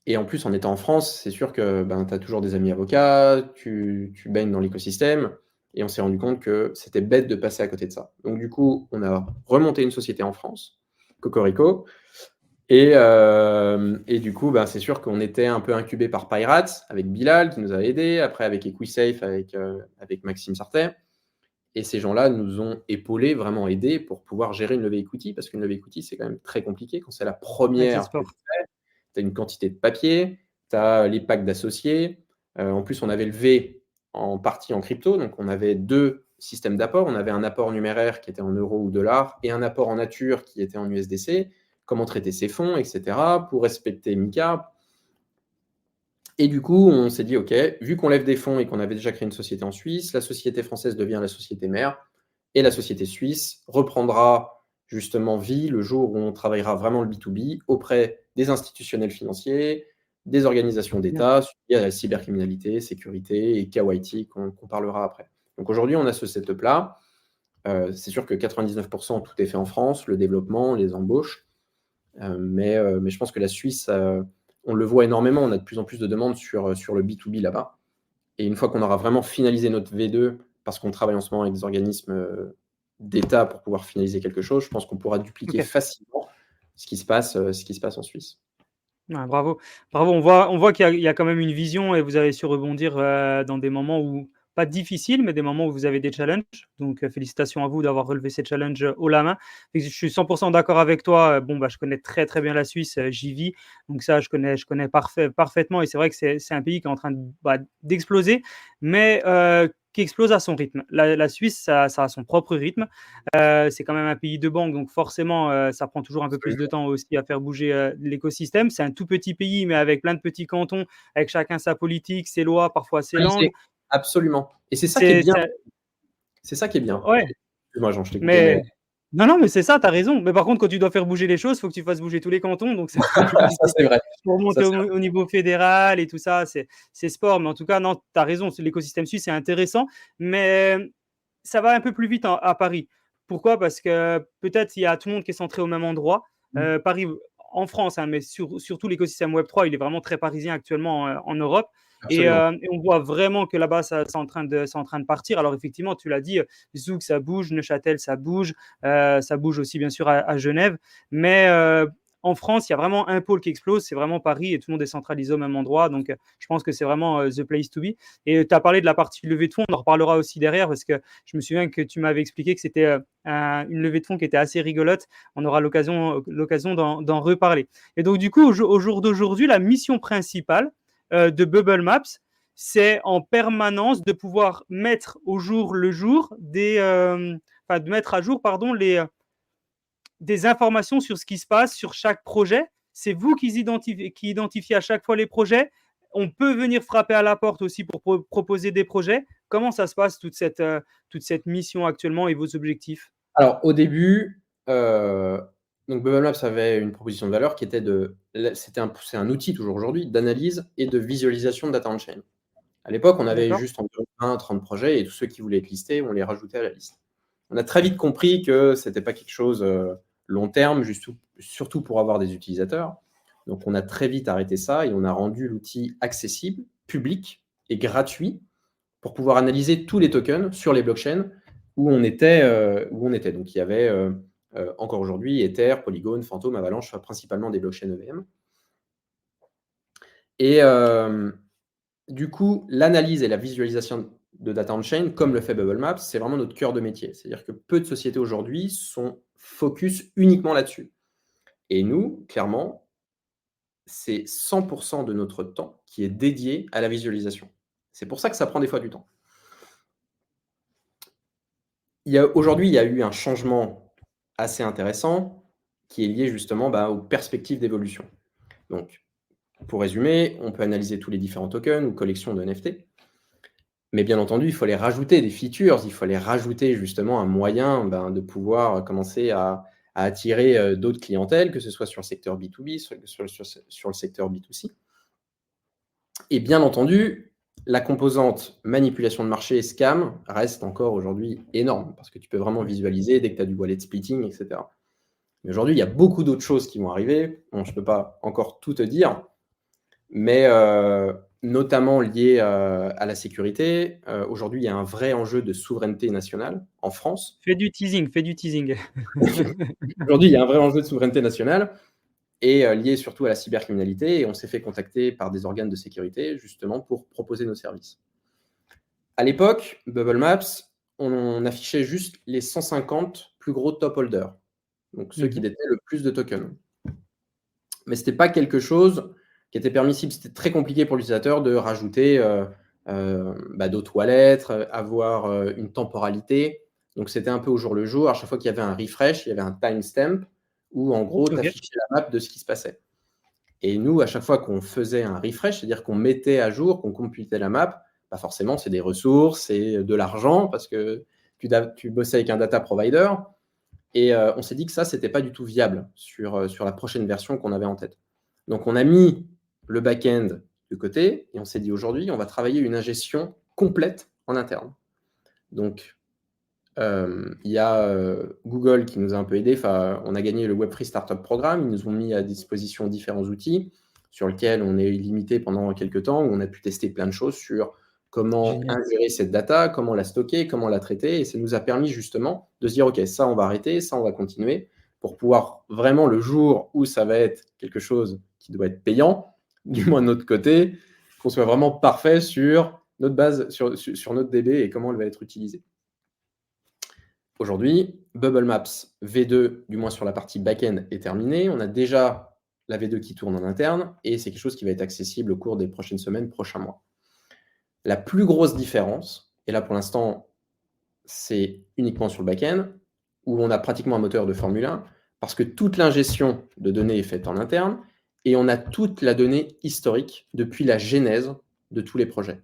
Et en plus, en étant en France, c'est sûr que ben, tu as toujours des amis avocats, tu baignes dans l'écosystème, et on s'est rendu compte que c'était bête de passer à côté de ça. Donc du coup, on a remonté une société en France, Cocorico, et du coup, ben, c'est sûr qu'on était un peu incubé par Pirates, avec Bilal qui nous a aidés, après avec Equisafe, avec Maxime Sartet. Et ces gens-là nous ont épaulés, vraiment aidés pour pouvoir gérer une levée equity, parce qu'une levée equity, c'est quand même très compliqué. Quand c'est la Ouais, c'est première que tu sport. fais, tu as une quantité de papier, tu as les packs d'associés. En plus, on avait levé en partie en crypto, donc on avait deux systèmes d'apport. On avait un apport numéraire qui était en euros ou dollars et un apport en nature qui était en USDC. Comment traiter ces fonds, etc. pour respecter MiCA. Et du coup, on s'est dit, OK, vu qu'on lève des fonds et qu'on avait déjà créé une société en Suisse, la société française devient la société mère et la société suisse reprendra justement vie le jour où on travaillera vraiment le B2B auprès des institutionnels financiers, des organisations Bien. d'État, suivi à la cybercriminalité, sécurité et KYT qu'on parlera après. Donc aujourd'hui, on a ce setup-là. C'est sûr que 99%, tout est fait en France, le développement, les embauches. Mais je pense que la Suisse, on le voit énormément, on a de plus en plus de demandes sur le B2B là-bas. Et une fois qu'on aura vraiment finalisé notre V2, parce qu'on travaille en ce moment avec des organismes d'État pour pouvoir finaliser quelque chose, je pense qu'on pourra dupliquer Ok. facilement ce qui se passe en Suisse. Ouais, bravo. Bravo. On voit qu'il y a quand même une vision et vous avez su rebondir dans des moments où, pas difficiles, mais des moments où vous avez des challenges. Donc, félicitations à vous d'avoir relevé ces challenges haut la main. Et je suis 100% d'accord avec toi. Bon, bah, je connais très, très bien la Suisse. J'y vis. Donc, ça, je connais parfaitement. Et c'est vrai que c'est un pays qui est en train d'exploser, mais qui explose à son rythme. La Suisse, ça a son propre rythme. C'est quand même un pays de banque, donc forcément, ça prend toujours un peu plus de Absolument. temps aussi à faire bouger l'écosystème. C'est un tout petit pays, mais avec plein de petits cantons, avec chacun sa politique, ses lois, parfois ses langues. Absolument. Et c'est ça qui est C'est, bien. c'est- C'est ça qui est bien. ouais, Excuse-moi, Jean, je t'ai coupé, mais mais non, non, mais c'est ça, tu as raison. Mais par contre, quand tu dois faire bouger les choses, il faut que tu fasses bouger tous les cantons, donc c'est un peu plus ça, c'est compliqué. vrai. Pour Ça, monter c'est au niveau fédéral et tout ça, c'est sport. Mais en tout cas, non, tu as raison, l'écosystème suisse est intéressant, mais ça va un peu plus vite à Paris. Pourquoi? Parce que peut-être il y a tout le monde qui est centré au même endroit. Paris, en France, hein, mais surtout l'écosystème Web3, il est vraiment très parisien actuellement en Europe. absolument. Et on voit vraiment que là-bas, c'est en train de partir. Alors effectivement, tu l'as dit, Zouk, ça bouge, Neuchâtel, ça bouge aussi bien sûr à Genève. Mais en France, il y a vraiment un pôle qui explose, c'est vraiment Paris et tout le monde est centralisé au même endroit. Donc je pense que c'est vraiment the place to be. Et tu as parlé de la partie levée de fonds, on en reparlera aussi derrière parce que je me souviens que tu m'avais expliqué que c'était une levée de fonds qui était assez rigolote. On aura l'occasion d'en reparler. Et donc, du coup, au jour d'aujourd'hui, la mission principale de Bubble Maps, c'est en permanence de pouvoir mettre au jour le jour de mettre à jour pardon, des informations sur ce qui se passe sur chaque projet. C'est vous qui identifiez à chaque fois les projets. On peut venir frapper à la porte aussi pour proposer des projets. Comment ça se passe, toute cette mission actuellement et vos objectifs? Alors, au début, donc Bubble Maps avait une proposition de valeur qui était c'est un outil toujours aujourd'hui d'analyse et de visualisation de data on-chain. À l'époque, on avait D'accord. juste environ 20-30 projets et tous ceux qui voulaient être listés, on les rajoutait à la liste. On a très vite compris que ce n'était pas quelque chose long terme, surtout pour avoir des utilisateurs. Donc, on a très vite arrêté ça et on a rendu l'outil accessible, public et gratuit pour pouvoir analyser tous les tokens sur les blockchains où on était. Donc, il y avait encore aujourd'hui Ether, Polygon, Phantom, Avalanche, principalement des blockchains EVM. Et du coup, l'analyse et la visualisation de data on-chain, comme le fait Bubble Maps, c'est vraiment notre cœur de métier. C'est-à-dire que peu de sociétés aujourd'hui sont focus uniquement là-dessus. Et nous, clairement, c'est 100% de notre temps qui est dédié à la visualisation. C'est pour ça que ça prend des fois du temps. Aujourd'hui, il y a eu un changement assez intéressant qui est lié justement aux perspectives d'évolution. Donc, pour résumer, on peut analyser tous les différents tokens ou collections de NFT. Mais bien entendu, il faut les rajouter des features, il faut les rajouter justement un moyen de pouvoir commencer à attirer d'autres clientèles, que ce soit sur le secteur B2B, sur le secteur B2C. Et bien entendu, la composante manipulation de marché et scam reste encore aujourd'hui énorme, parce que tu peux vraiment visualiser dès que tu as du wallet splitting, etc. Mais aujourd'hui, il y a beaucoup d'autres choses qui vont arriver. Bon, je ne peux pas encore tout te dire, mais notamment liées à la sécurité. Aujourd'hui, il y a un vrai enjeu de souveraineté nationale en France. Fais du teasing, fais du teasing. Aujourd'hui, il y a un vrai enjeu de souveraineté nationale et lié surtout à la cybercriminalité. Et on s'est fait contacter par des organes de sécurité justement pour proposer nos services. À l'époque, Bubble Maps, on affichait juste les 150 plus gros top holders, donc ceux qui détenaient le plus de tokens. Mais ce n'était pas quelque chose qui était permissible. C'était très compliqué pour l'utilisateur de rajouter d'autres wallets, avoir une temporalité. Donc, c'était un peu au jour le jour. À chaque fois qu'il y avait un refresh, il y avait un timestamp où, en gros, tu affichais la map de ce qui se passait. Et nous, à chaque fois qu'on faisait un refresh, c'est-à-dire qu'on mettait à jour, qu'on computait la map, forcément, c'est des ressources, c'est de l'argent parce que tu bossais avec un data provider. Et on s'est dit que ça, ce n'était pas du tout viable sur la prochaine version qu'on avait en tête. Donc, on a mis le back-end de côté et on s'est dit aujourd'hui, on va travailler une ingestion complète en interne. Donc, il y a Google qui nous a un peu aidés. On a gagné le Web3 Startup Programme. Ils nous ont mis à disposition différents outils sur lesquels on est limité pendant quelques temps, où on a pu tester plein de choses sur comment ingérer cette data, comment la stocker, comment la traiter. Et ça nous a permis justement de se dire, OK, ça, on va arrêter, ça, on va continuer, pour pouvoir vraiment, le jour où ça va être quelque chose qui doit être payant, du moins de notre côté, qu'on soit vraiment parfait sur notre base, sur notre DB et comment elle va être utilisée. Aujourd'hui, Bubble Maps V2, du moins sur la partie back-end, est terminée. On a déjà la V2 qui tourne en interne et c'est quelque chose qui va être accessible au cours des prochaines semaines, prochains mois. La plus grosse différence, et là pour l'instant, c'est uniquement sur le back-end, où on a pratiquement un moteur de Formule 1, parce que toute l'ingestion de données est faite en interne et on a toute la donnée historique depuis la genèse de tous les projets.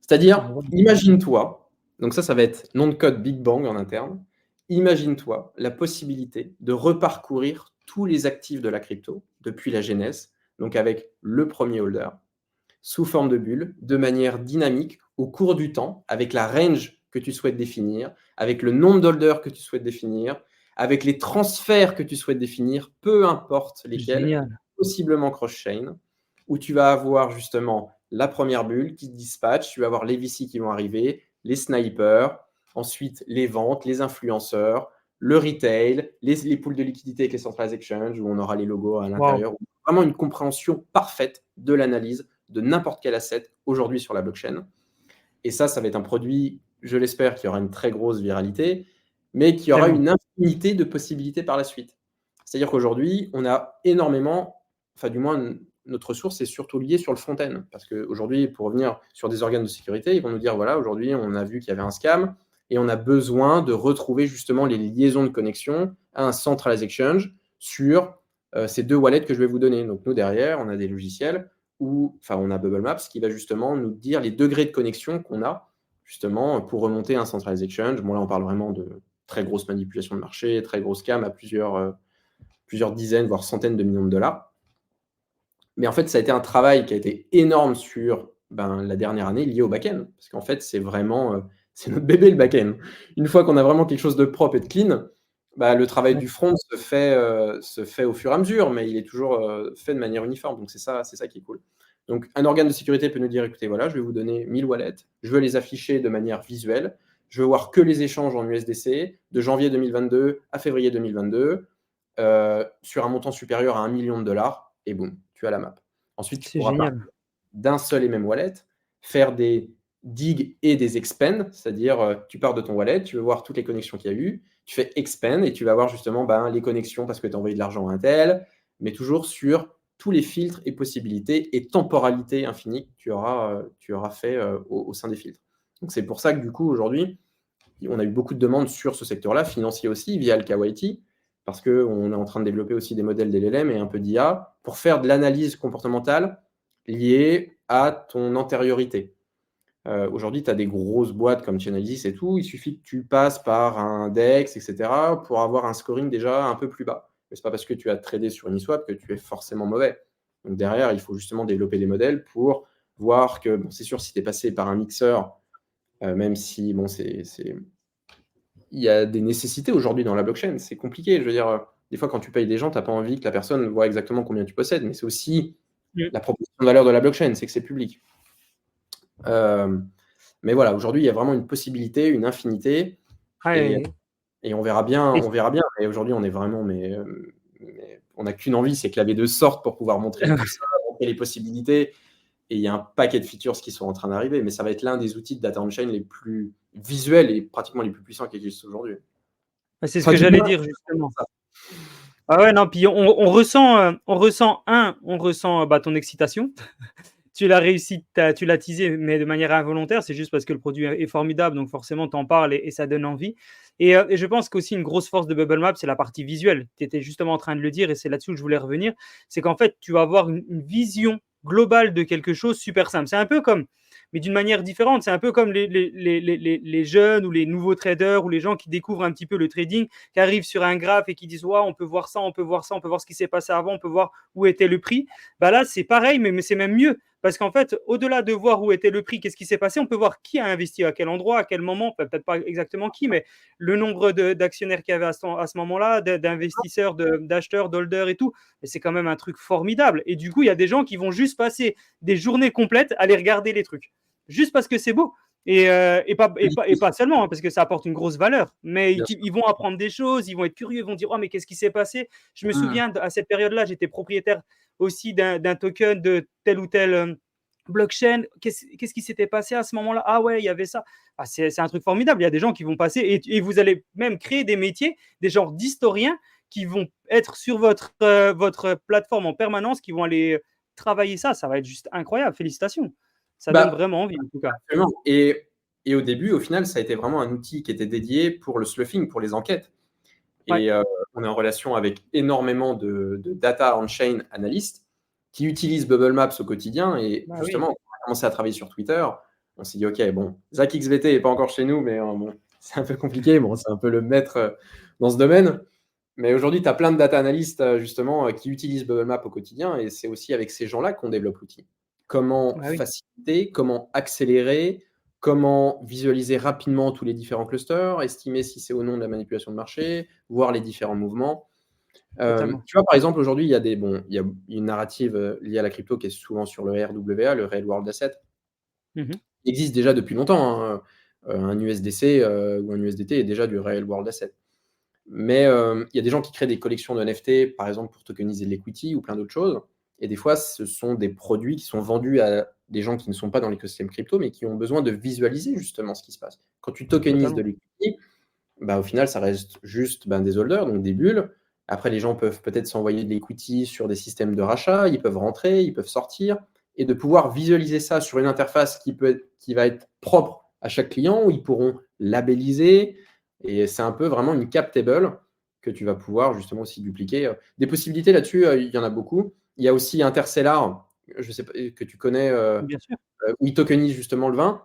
C'est-à-dire, imagine-toi, donc ça va être nom de code Big Bang en interne, imagine-toi la possibilité de reparcourir tous les actifs de la crypto depuis la genèse, donc avec le premier holder, sous forme de bulle, de manière dynamique, au cours du temps, avec la range que tu souhaites définir, avec le nombre d'holders que tu souhaites définir, avec les transferts que tu souhaites définir, peu importe lesquels, possiblement cross-chain, où tu vas avoir justement la première bulle qui dispatche, tu vas avoir les VC qui vont arriver, les snipers, ensuite les ventes, les influenceurs, le retail, les pools de liquidité avec les centralized exchange, où on aura les logos à l'intérieur. Wow. Vraiment une compréhension parfaite de l'analyse de n'importe quel asset aujourd'hui sur la blockchain. Et ça va être un produit, je l'espère, qui aura une très grosse viralité, mais qui aura une infinité de possibilités par la suite. C'est-à-dire qu'aujourd'hui, on a énormément, enfin du moins, notre source est surtout liée sur le front-end. Parce qu'aujourd'hui, pour revenir sur des organes de sécurité, ils vont nous dire, voilà, aujourd'hui, on a vu qu'il y avait un scam et on a besoin de retrouver justement les liaisons de connexion à un centralized exchange sur ces deux wallets que je vais vous donner. Donc nous, derrière, on a des logiciels où, enfin, on a Bubble Maps qui va justement nous dire les degrés de connexion qu'on a justement pour remonter un centralized exchange. Bon, là, on parle vraiment de très grosse manipulation de marché, très grosse scam à plusieurs dizaines, voire centaines de millions de dollars. Mais en fait, ça a été un travail qui a été énorme sur la dernière année lié au back-end. Parce qu'en fait, c'est vraiment c'est notre bébé, le back-end. Une fois qu'on a vraiment quelque chose de propre et de clean, le travail du front se fait au fur et à mesure, mais il est toujours fait de manière uniforme. Donc, c'est ça qui est cool. Donc, un organe de sécurité peut nous dire, écoutez, voilà, je vais vous donner 1000 wallets, je veux les afficher de manière visuelle, je veux voir que les échanges en USDC de janvier 2022 à février 2022 sur un montant supérieur à $1 million, et boum, tu as la map. Ensuite, tu pourras partir d'un seul et même wallet, faire des dig et des expand, c'est-à-dire tu pars de ton wallet, tu veux voir toutes les connexions qu'il y a eu, tu fais expand et tu vas voir justement les connexions parce que tu as envoyé de l'argent à un tel, mais toujours sur tous les filtres et possibilités et temporalité infinie que tu auras fait au sein des filtres. Donc c'est pour ça que du coup aujourd'hui, on a eu beaucoup de demandes sur ce secteur-là, financier aussi, via le KYT, parce qu'on est en train de développer aussi des modèles d'LLM et un peu d'IA pour faire de l'analyse comportementale liée à ton antériorité. Aujourd'hui, tu as des grosses boîtes comme Chainalysis et tout, il suffit que tu passes par un DEX, etc., pour avoir un scoring déjà un peu plus bas. Mais ce n'est pas parce que tu as tradé sur Uniswap que tu es forcément mauvais. Donc derrière, il faut justement développer des modèles pour voir que, c'est sûr, si tu es passé par un mixeur, même si, il y a des nécessités aujourd'hui dans la blockchain, c'est compliqué. Je veux dire, des fois, quand tu payes des gens, tu n'as pas envie que la personne voit exactement combien tu possèdes, mais c'est aussi la proposition de valeur de la blockchain, c'est que c'est public. Mais voilà, aujourd'hui, il y a vraiment une possibilité, une infinité, et on verra bien. Et aujourd'hui, on est vraiment, mais on n'a qu'une envie, c'est que la V2 sorte pour pouvoir montrer tout ça, montrer les possibilités. Et il y a un paquet de features qui sont en train d'arriver, mais ça va être l'un des outils de data on-chain les plus visuels et pratiquement les plus puissants qui existent aujourd'hui. C'est ce que j'allais dire justement. Ah ouais, non, puis on ressent ton excitation. Tu l'as réussi, tu l'as teasé, mais de manière involontaire. C'est juste parce que le produit est formidable, donc forcément, tu en parles et ça donne envie. Et je pense qu'aussi une grosse force de Bubble Map, c'est la partie visuelle. Tu étais justement en train de le dire et c'est là-dessus que je voulais revenir. C'est qu'en fait, tu vas avoir une vision globale de quelque chose super simple. C'est un peu comme, mais d'une manière différente, c'est un peu comme les jeunes ou les nouveaux traders ou les gens qui découvrent un petit peu le trading, qui arrivent sur un graphe et qui disent ouais, on peut voir ça, on peut voir ça, on peut voir ce qui s'est passé avant, on peut voir où était le prix. Bah là, c'est pareil, mais c'est même mieux. Parce qu'en fait, au-delà de voir où était le prix, qu'est-ce qui s'est passé, on peut voir qui a investi à quel endroit, à quel moment, peut-être pas exactement qui, mais le nombre d'actionnaires qu'il y avait à ce moment-là, d'investisseurs, d'acheteurs, d'holders et tout. Et c'est quand même un truc formidable. Et du coup, il y a des gens qui vont juste passer des journées complètes à aller regarder les trucs. Juste parce que c'est beau. Et pas seulement, hein, parce que ça apporte une grosse valeur, mais ils vont apprendre des choses, ils vont être curieux, ils vont dire oh mais qu'est-ce qui s'est passé. Je me souviens à cette période-là, j'étais propriétaire aussi d'un token de telle ou telle blockchain. Qu'est-ce qui s'était passé à ce moment-là? Ah ouais, il y avait ça. Ah, c'est un truc formidable. Il y a des gens qui vont passer et vous allez même créer des métiers, des genres d'historiens qui vont être sur votre plateforme en permanence, qui vont aller travailler ça. Ça va être juste incroyable. Félicitations. Ça donne vraiment envie, en tout cas. Absolument. Et au début, au final, ça a été vraiment un outil qui était dédié pour le sloughing, pour les enquêtes. Et on est en relation avec énormément de data on-chain analystes qui utilisent Bubble Maps au quotidien. Et justement, on a commencé à travailler sur Twitter. On s'est dit, OK, bon, Zach XVT n'est pas encore chez nous, mais bon, c'est un peu compliqué. Bon, c'est un peu le maître dans ce domaine. Mais aujourd'hui, tu as plein de data analystes, justement, qui utilisent Bubble Map au quotidien. Et c'est aussi avec ces gens-là qu'on développe l'outil. Comment faciliter, comment accélérer, comment visualiser rapidement tous les différents clusters, estimer si c'est ou non de la manipulation de marché, voir les différents mouvements. Tu vois, par exemple, aujourd'hui, il y a une narrative liée à la crypto qui est souvent sur le RWA, le Real World Asset. Il existe déjà depuis longtemps. Hein. Un USDC ou un USDT est déjà du Real World Asset. Mais il y a des gens qui créent des collections de NFT, par exemple, pour tokeniser de l'equity ou plein d'autres choses. Et des fois, ce sont des produits qui sont vendus à des gens qui ne sont pas dans l'écosystème crypto, mais qui ont besoin de visualiser justement ce qui se passe. Quand tu tokenises de l'equity, au final, ça reste juste des holders, donc des bulles. Après, les gens peuvent peut-être s'envoyer de l'equity sur des systèmes de rachat, ils peuvent rentrer, ils peuvent sortir, et de pouvoir visualiser ça sur une interface qui va être propre à chaque client, où ils pourront labelliser. Et c'est un peu vraiment une cap table que tu vas pouvoir justement aussi dupliquer. Des possibilités là-dessus, il y en a beaucoup. Il y a aussi Interstellar, je sais pas, que tu connais, où ils tokenisent justement le vin.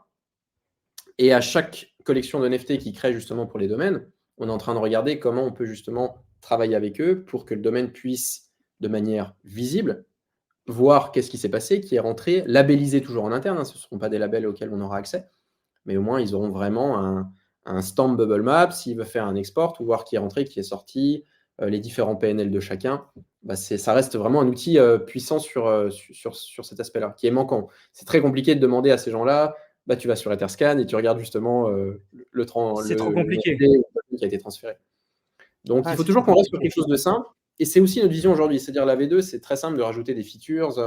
Et à chaque collection de NFT qu'ils créent justement pour les domaines, on est en train de regarder comment on peut justement travailler avec eux pour que le domaine puisse, de manière visible, voir qu'est-ce qui s'est passé, qui est rentré, labellisé toujours en interne. Hein, ce ne seront pas des labels auxquels on aura accès, mais au moins ils auront vraiment un stamp Bubble Map s'il veut faire un export ou voir qui est rentré, qui est sorti, les différents PNL de chacun. Ça reste vraiment un outil puissant sur cet aspect-là, qui est manquant. C'est très compliqué de demander à ces gens-là, tu vas sur Etherscan et tu regardes justement le trop compliqué. qui a été transféré. Donc, il faut toujours qu'on reste sur quelque chose de simple. Et c'est aussi notre vision aujourd'hui. C'est-à-dire, la V2, c'est très simple de rajouter des features,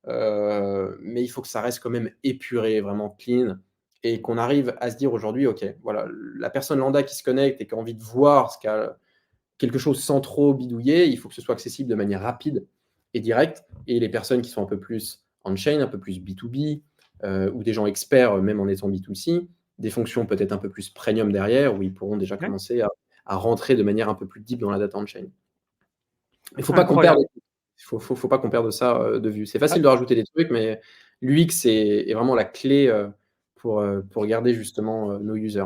mais il faut que ça reste quand même épuré, vraiment clean. et qu'on arrive à se dire aujourd'hui, OK, voilà, la personne lambda qui se connecte et qui a envie de voir quelque chose sans trop bidouiller, il faut que ce soit accessible de manière rapide et directe. Et les personnes qui sont un peu plus on-chain, un peu plus B2B, ou des gens experts, même en étant B2C, des fonctions peut-être un peu plus premium derrière, où ils pourront déjà Ouais, commencer à rentrer de manière un peu plus deep dans la data on-chain. Il ne faut pas qu'on perde, incroyable. faut pas qu'on perde ça de vue. C'est Ah, facile de rajouter des trucs, mais l'UX est vraiment la clé pour garder justement nos users.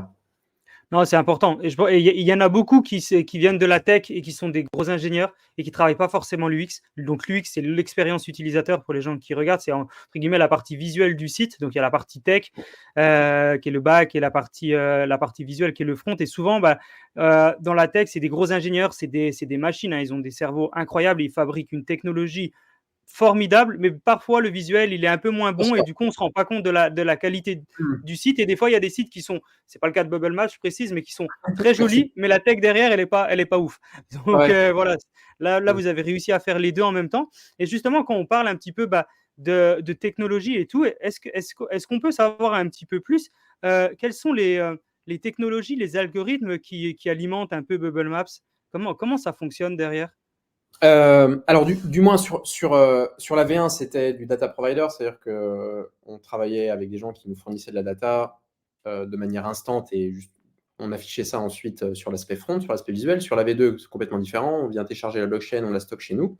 non, c'est important. Et il y en a beaucoup qui viennent de la tech et qui sont des gros ingénieurs et qui ne travaillent pas forcément l'UX. Donc l'UX, c'est l'expérience utilisateur pour les gens qui regardent. C'est entre guillemets la partie visuelle du site. Donc il y a la partie tech qui est le back et la partie visuelle qui est le front. Et souvent, dans la tech, c'est des gros ingénieurs, c'est des machines. Hein. Ils ont des cerveaux incroyables. Ils fabriquent une technologie formidable, mais parfois le visuel il est un peu moins bon et du coup on se rend pas compte de la qualité du site. Et des fois il y a des sites qui sont, c'est pas le cas de Bubble Match, je précise, mais qui sont très Merci. jolis, mais la tech derrière elle est pas ouf. Donc Ouais. voilà, là vous avez réussi à faire les deux en même temps. Et justement quand on parle un petit peu de technologie et tout, est-ce qu'on peut savoir un petit peu plus quelles sont les technologies, les algorithmes qui alimentent un peu Bubble Maps? Comment ça fonctionne derrière? Alors du moins sur la V1, c'était du data provider, c'est-à-dire qu'on travaillait avec des gens qui nous fournissaient de la data de manière instante et juste, on affichait ça ensuite sur l'aspect front, sur l'aspect visuel. Sur la V2, c'est complètement différent. On vient télécharger la blockchain, on la stocke chez nous.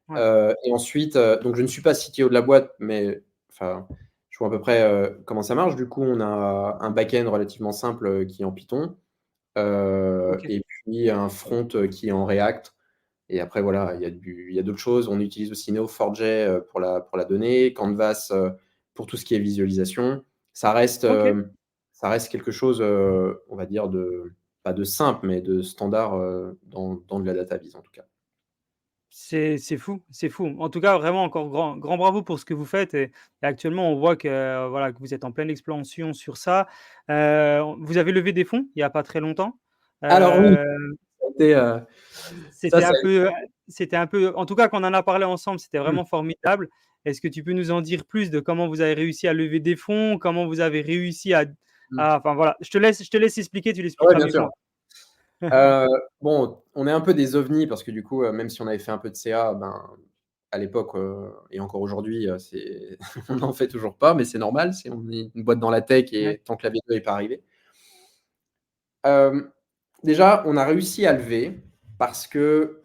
Ouais. Et ensuite, donc je ne suis pas CTO de la boîte, mais enfin, je vois à peu près comment ça marche. Du coup, on a un back-end relativement simple qui est en Python, Ok. et puis un front qui est en React. Et après, voilà, il y a d'autres choses. On utilise aussi Neo4j pour la donnée, Canvas pour tout ce qui est visualisation. Ça reste, Ok. euh, ça reste quelque chose, on va dire, pas de simple, mais de standard dans de la data vise en tout cas. C'est fou, c'est fou. En tout cas, vraiment encore grand bravo pour ce que vous faites et actuellement, on voit que, voilà, que vous êtes en pleine expansion sur ça. Vous avez levé des fonds il y a pas très longtemps. Alors oui, Heu, ça a été, ça, c'était ça un a été- peu, en tout cas, quand on en a parlé ensemble, c'était Hmm. vraiment formidable. Est-ce que tu peux nous en dire plus de comment vous avez réussi à lever des fonds? Comment vous avez réussi Hmm. enfin voilà, je te laisse expliquer, tu Ouais, l'expliqueras bien mieux que sûr. moi. Euh, bon, on est un peu des ovnis parce que du coup, même si on avait fait un peu de CA, ben, à l'époque et encore aujourd'hui, on n'en fait toujours pas, mais c'est normal, on est une boîte dans la tech Ouais. et tant que la V2 n'est pas arrivée. Euh, Déjà, on a réussi à lever parce que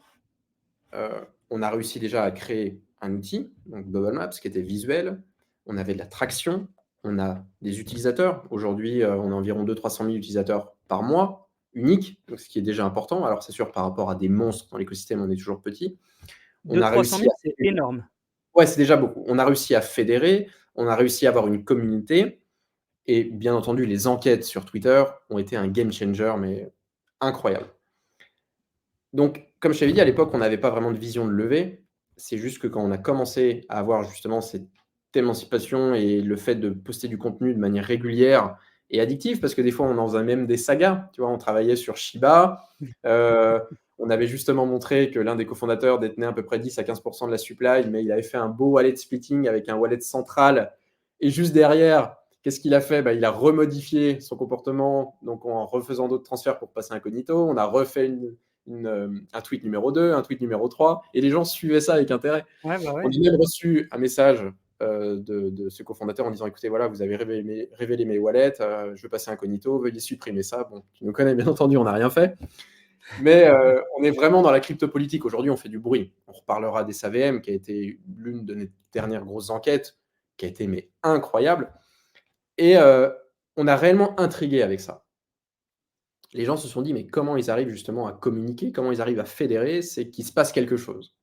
on a réussi déjà à créer un outil, donc Bubble Maps, qui était visuel. On avait de la traction, on a des utilisateurs. Aujourd'hui, on a environ 200 000 300 000 utilisateurs par mois, uniques, donc ce qui est déjà important. Alors, c'est sûr, par rapport à des monstres dans l'écosystème, on est toujours petit. On Deux a trois cent réussi mille, à... c'est énorme. Ouais, c'est déjà beaucoup. On a réussi à fédérer, on a réussi à avoir une communauté. Et bien entendu, les enquêtes sur Twitter ont été un game changer, mais incroyable. Donc, comme je t'avais dit, à l'époque, on n'avait pas vraiment de vision de levée. C'est juste que quand on a commencé à avoir justement cette émancipation et le fait de poster du contenu de manière régulière et addictive, parce que des fois, on en faisait même des sagas. Tu vois, on travaillait sur Shiba. Euh, on avait justement montré que l'un des cofondateurs détenait à peu près 10 à 15% de la supply, mais il avait fait un beau wallet splitting avec un wallet central. Et juste derrière, qu'est-ce qu'il a fait? Il a remodifié son comportement donc en refaisant d'autres transferts pour passer incognito. On a refait un tweet numéro 2, un tweet numéro 3, et les gens suivaient ça avec intérêt. Ouais, bah On ouais. a même reçu un message de ce cofondateur en disant écoutez, voilà, vous avez révélé mes wallets, je veux passer incognito, veuillez supprimer ça. Bon, tu nous connais, bien entendu, on n'a rien fait. Mais on est vraiment dans la crypto-politique. Aujourd'hui, on fait du bruit. On reparlera des SAVM, qui a été l'une de nos dernières grosses enquêtes, qui a été mais incroyable. Et on a réellement intrigué avec ça. Les gens se sont dit, mais comment ils arrivent justement à communiquer, comment ils arrivent à fédérer, c'est qu'il se passe quelque chose.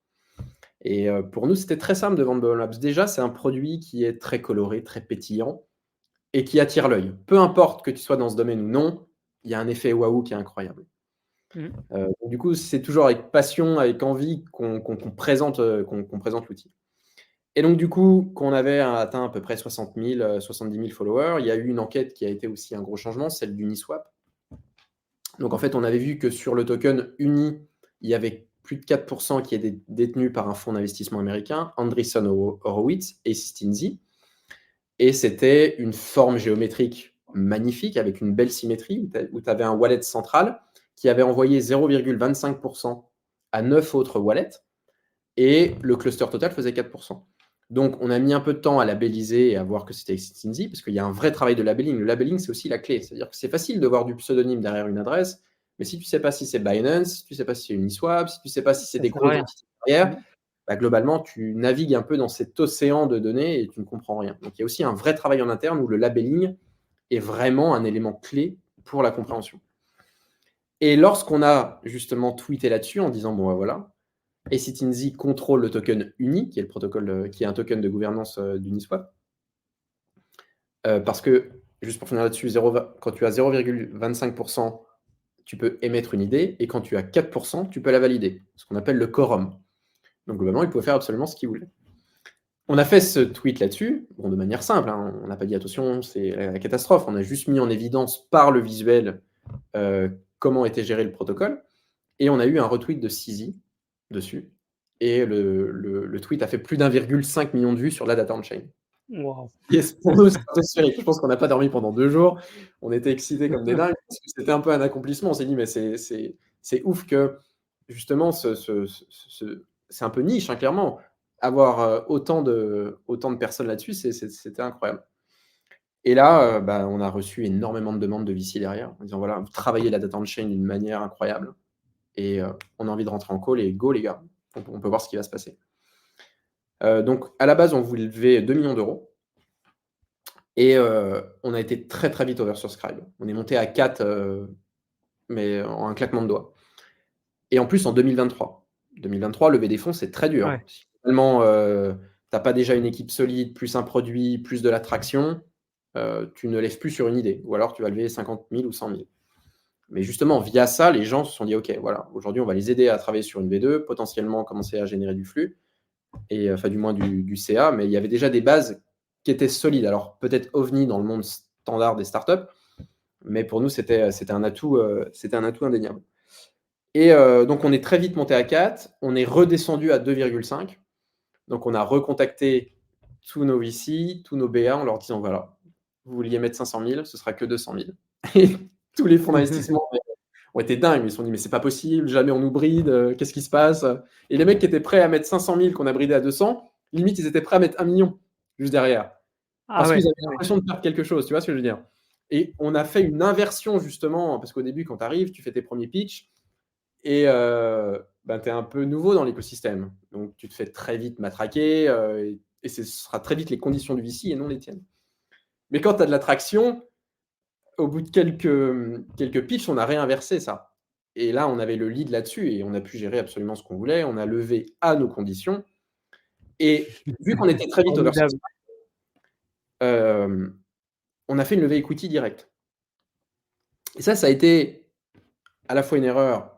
Et pour nous, c'était très simple de vendre Bubble Labs. Déjà, c'est un produit qui est très coloré, très pétillant et qui attire l'œil. Peu importe que tu sois dans ce domaine ou non, il y a un effet waouh qui est incroyable. Mmh. Donc du coup, c'est toujours avec passion, avec envie qu'on présente, qu'on présente l'outil. Et donc du coup, quand on avait atteint à peu près 60 000, 70 000 followers, il y a eu une enquête qui a été aussi un gros changement, celle d'Uniswap. Donc en fait, on avait vu que sur le token Uni, il y avait plus de 4% qui est détenu par un fonds d'investissement américain, Andreessen Horowitz et Stinzy. Et c'était une forme géométrique magnifique avec une belle symétrie où tu avais un wallet central qui avait envoyé 0,25% à 9 autres wallets et le cluster total faisait 4%. Donc, on a mis un peu de temps à labelliser et à voir que c'était Exitindie parce qu'il y a un vrai travail de labelling. Le labelling, c'est aussi la clé. C'est-à-dire que c'est facile de voir du pseudonyme derrière une adresse, mais si tu ne sais pas si c'est Binance, si tu ne sais pas si c'est Uniswap, si tu ne sais pas si c'est Ça des sert à grosses rien. entités derrière, Mmh. globalement, tu navigues un peu dans cet océan de données et tu ne comprends rien. Donc, il y a aussi un vrai travail en interne où le labelling est vraiment un élément clé pour la compréhension. Et lorsqu'on a justement tweeté là-dessus en disant, bon, voilà, Exitindie contrôle le token UNI, qui est le protocole, qui est un token de gouvernance d'Uniswap. Parce que, juste pour finir là-dessus, quand tu as 0,25%, tu peux émettre une idée, et quand tu as 4%, tu peux la valider, ce qu'on appelle le quorum. Donc globalement, il pouvait faire absolument ce qu'il voulait. On a fait ce tweet là-dessus, bon, de manière simple, hein, on n'a pas dit attention, c'est la catastrophe, on a juste mis en évidence par le visuel comment était géré le protocole, et on a eu un retweet de Sizi dessus, et le tweet a fait plus d'1,5 million de vues sur la data on-chain. Waouh! Yes, pour nous, c'est stratosphérique. Je pense qu'on n'a pas dormi pendant 2 jours. On était excités comme des dingues parce que c'était un peu un accomplissement. On s'est dit: «Mais c'est ouf que justement c'est un peu niche, hein, clairement. Avoir, autant de personnes là-dessus, c'était incroyable». Et là, on a reçu énormément de demandes de VC derrière en disant: «Voilà, vous travaillez la data on-chain d'une manière incroyable et on a envie de rentrer en call et go les gars, on peut voir ce qui va se passer». Donc à la base, on voulait lever 2 millions d'euros. Et on a été très, très vite oversubscribe. On est monté à 4, mais en un claquement de doigts. Et en plus en 2023. 2023, lever des fonds, c'est très dur. Ouais. Si finalement, tu as pas déjà une équipe solide, plus un produit, plus de l'attraction, tu ne lèves plus sur une idée ou alors tu vas lever 50 000 ou 100 000. Mais justement, via ça, les gens se sont dit: «OK, voilà, aujourd'hui, on va les aider à travailler sur une V2, potentiellement commencer à générer du flux et enfin, du moins du CA». Mais il y avait déjà des bases qui étaient solides. Alors peut-être ovni dans le monde standard des startups, mais pour nous, c'était un atout indéniable. Et donc, on est très vite monté à 4. On est redescendu à 2,5. Donc, on a recontacté tous nos VC, tous nos BA en leur disant: voilà, vous vouliez mettre 500 000, ce sera que 200 000. Et tous les fonds d'investissement ont été dingues. Ils se sont dit: mais c'est pas possible, jamais on nous bride, qu'est-ce qui se passe? Et les mecs qui étaient prêts à mettre 500 000 qu'on a bridé à 200, limite, ils étaient prêts à mettre 1 million juste derrière. Ah Parce qu'ils ouais, avaient ah ouais. l'impression de perdre quelque chose, tu vois ce que je veux dire? Et on a fait une inversion justement, parce qu'au début, quand tu arrives, tu fais tes premiers pitchs et tu es un peu nouveau dans l'écosystème. Donc tu te fais très vite matraquer et ce sera très vite les conditions du VC et non les tiennes. Mais quand tu as de l'attraction, au bout de quelques pitchs, on a réinversé ça. Et là, on avait le lead là-dessus et on a pu gérer absolument ce qu'on voulait. On a levé à nos conditions et vu qu'on était très vite Formidable. oversubscribed, on a fait une levée equity directe. Et ça a été à la fois une erreur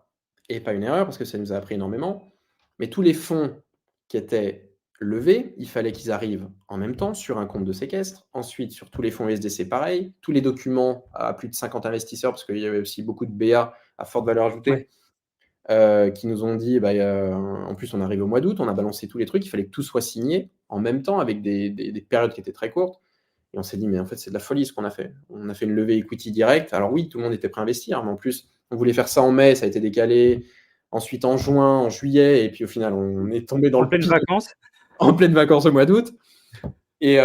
et pas une erreur parce que ça nous a appris énormément. Mais tous les fonds qui étaient levés, il fallait qu'ils arrivent en même temps sur un compte de séquestre. Ensuite, sur tous les fonds USDC, pareil. Tous les documents à plus de 50 investisseurs, parce qu'il y avait aussi beaucoup de BA à forte valeur Ouais. ajoutée, qui nous ont dit, en plus, on arrive au mois d'août, on a balancé tous les trucs, il fallait que tout soit signé en même temps avec des périodes qui étaient très courtes. Et on s'est dit, mais en fait, c'est de la folie ce qu'on a fait. On a fait une levée equity directe. Alors oui, tout le monde était prêt à investir, mais en plus, on voulait faire ça en mai, ça a été décalé. Ensuite en juin, en juillet, et puis au final, on est tombé dans En le pleines pic vacances? en pleine vacances au mois d'août. Et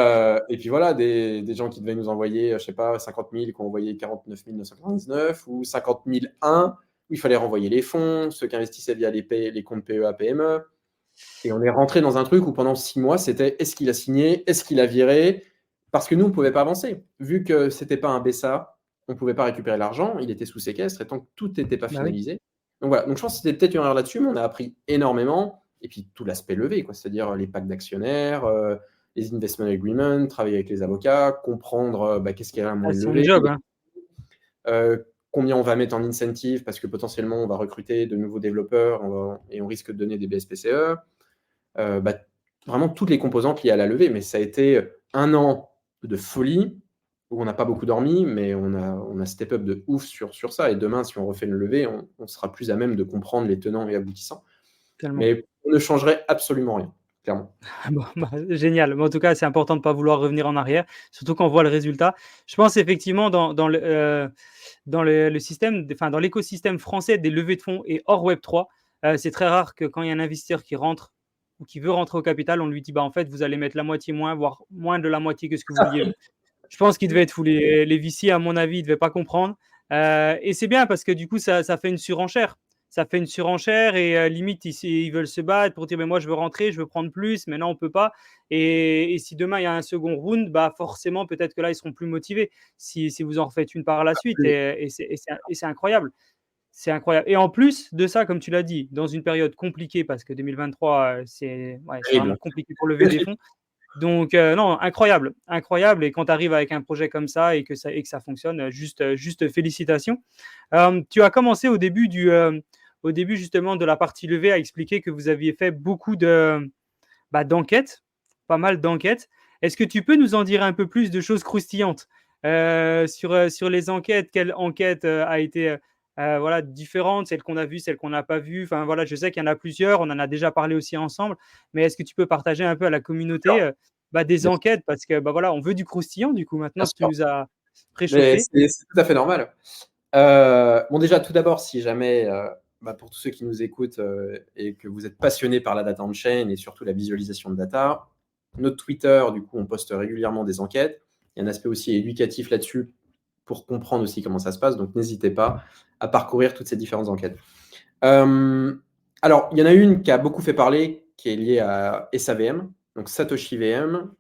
puis voilà, des gens qui devaient nous envoyer, je sais pas, 50 000, qui ont envoyé 49 999, ou 50 001, où il fallait renvoyer les fonds, ceux qui investissaient via les comptes PEA, PME. Et on est rentré dans un truc où pendant 6 mois, c'était est-ce qu'il a signé, est-ce qu'il a viré? Parce que nous, on ne pouvait pas avancer. Vu que ce n'était pas un BSA, on ne pouvait pas récupérer l'argent, il était sous séquestre, et tant que tout n'était pas Bah oui. finalisé. Donc voilà, donc je pense que c'était peut-être une erreur là-dessus, mais on a appris énormément. Et puis tout l'aspect levé, quoi, c'est-à-dire les packs d'actionnaires, les investment agreements, travailler avec les avocats, comprendre qu'est-ce qu'il y a un Ah, moyen de c'est un lever, job, hein. combien on va mettre en incentive, parce que potentiellement on va recruter de nouveaux développeurs et on risque de donner des BSPCE. Vraiment toutes les composantes liées à la levée. Mais ça a été un an de folie où on n'a pas beaucoup dormi, mais on a step up de ouf sur ça. Et demain, si on refait une levée, on sera plus à même de comprendre les tenants et aboutissants. Tellement. Mais on ne changerait absolument rien. clairement. Bon, bah, génial. Mais en tout cas, c'est important de ne pas vouloir revenir en arrière, surtout quand on voit le résultat. Je pense effectivement dans le système, enfin, dans l'écosystème français des levées de fonds et hors Web3, c'est très rare que quand il y a un investisseur qui rentre ou qui veut rentrer au capital, on lui dit bah, en fait, vous allez mettre la moitié moins, voire moins de la moitié que ce que vous vouliez. Je pense qu'il devait être fou. Les VC, à mon avis, ils ne devaient pas comprendre. Et c'est bien parce que du coup, ça fait une surenchère. Ça fait une surenchère et limite, ils veulent se battre pour dire mais moi, je veux rentrer, je veux prendre plus, mais non, on ne peut pas. Et si demain, il y a un second round, bah, forcément, peut-être que là, ils seront plus motivés si vous en refaites une par la suite. Et c'est incroyable. C'est incroyable. Et en plus de ça, comme tu l'as dit, dans une période compliquée, parce que 2023, c'est vraiment Terrible. compliqué pour lever des fonds, donc, non, incroyable, incroyable. Et quand tu arrives avec un projet comme ça et que ça fonctionne, juste félicitations. Tu as commencé au début justement de la partie levée à expliquer que vous aviez fait beaucoup d'enquêtes, pas mal d'enquêtes. Est-ce que tu peux nous en dire un peu plus de choses croustillantes sur les enquêtes? Quelle enquête a été voilà, différente, celle qu'on a vue, celle qu'on n'a pas vue? Enfin voilà, je sais qu'il y en a plusieurs, on en a déjà parlé aussi ensemble, mais est-ce que tu peux partager un peu à la communauté des Bien enquêtes? Parce que bah, voilà, on veut du croustillant du coup, bien maintenant que tu sûr, nous as mais préchauffé. c'est tout à fait normal. Bon, déjà, tout d'abord, si jamais, pour tous ceux qui nous écoutent et que vous êtes passionnés par la data on-chain et surtout la visualisation de data, notre Twitter, du coup, on poste régulièrement des enquêtes. Il y a un aspect aussi éducatif là-dessus pour comprendre aussi comment ça se passe. Donc, n'hésitez pas à parcourir toutes ces différentes enquêtes. Alors, il y en a une qui a beaucoup fait parler, qui est liée à SAVM, donc Satoshi VM,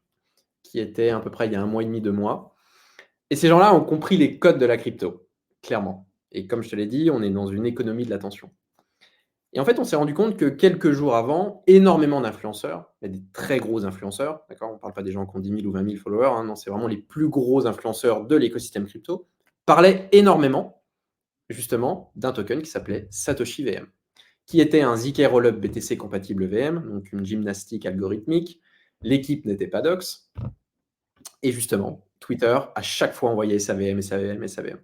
qui était à peu près il y a 1 mois et demi, 2 mois. Et ces gens-là ont compris les codes de la crypto, clairement. Et comme je te l'ai dit, on est dans une économie de l'attention. Et en fait, on s'est rendu compte que quelques jours avant, énormément d'influenceurs, il y a des très gros influenceurs, d'accord, on ne parle pas des gens qui ont 10 000 ou 20 000 followers, hein, non, c'est vraiment les plus gros influenceurs de l'écosystème crypto, parlaient énormément, justement, d'un token qui s'appelait Satoshi VM, qui était un ZK Rollup BTC compatible VM, donc une gymnastique algorithmique. L'équipe n'était pas Dox. Et justement, Twitter, à chaque fois, envoyait SAVM, SAVM, SAVM.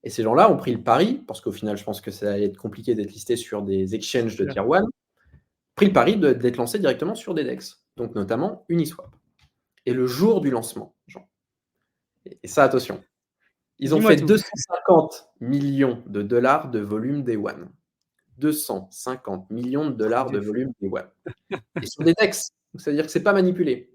Et ces gens-là ont pris le pari, parce qu'au final, je pense que ça allait être compliqué d'être listé sur des exchanges de tier 1, pris le pari d'être lancé directement sur des DEX, donc notamment Uniswap. Et le jour du lancement, Jean, et ça, attention, ils ont Dis-moi fait tout. 250 millions de dollars de volume Day One. 250 millions de Truc dollars de de fou. volume Day One. Et sur des DEX, c'est-à-dire que ce n'est pas manipulé.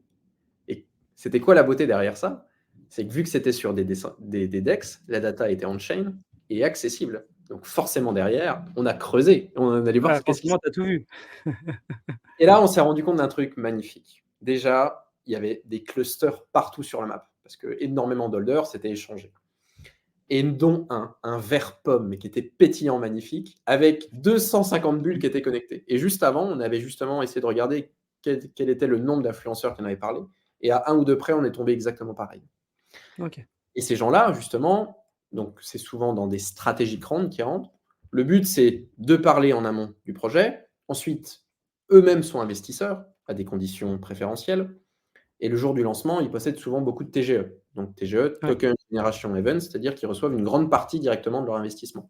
Et c'était quoi la beauté derrière ça? C'est que vu que c'était sur des DEX, la data était on-chain et accessible. Donc forcément derrière, on a creusé, on allait voir Ouais, ce qu'est-ce qui se forcément, tu as passe. tout vu. Et là, on s'est rendu compte d'un truc magnifique. Déjà, il y avait des clusters partout sur la map, parce que énormément d'holders s'étaient échangés. Et dont un vert pomme, mais qui était pétillant magnifique, avec 250 bulles qui étaient connectées. Et juste avant, on avait justement essayé de regarder quel était le nombre d'influenceurs qui en avaient parlé. Et à 1 ou 2 près, on est tombé exactement pareil. Ok. Et ces gens-là, justement, donc c'est souvent dans des stratégies rounds qui rentrent. Le but, c'est de parler en amont du projet. Ensuite, eux-mêmes sont investisseurs à des conditions préférentielles. Et le jour du lancement, ils possèdent souvent beaucoup de TGE. Donc TGE, Ouais. Token Generation Event, c'est-à-dire qu'ils reçoivent une grande partie directement de leur investissement.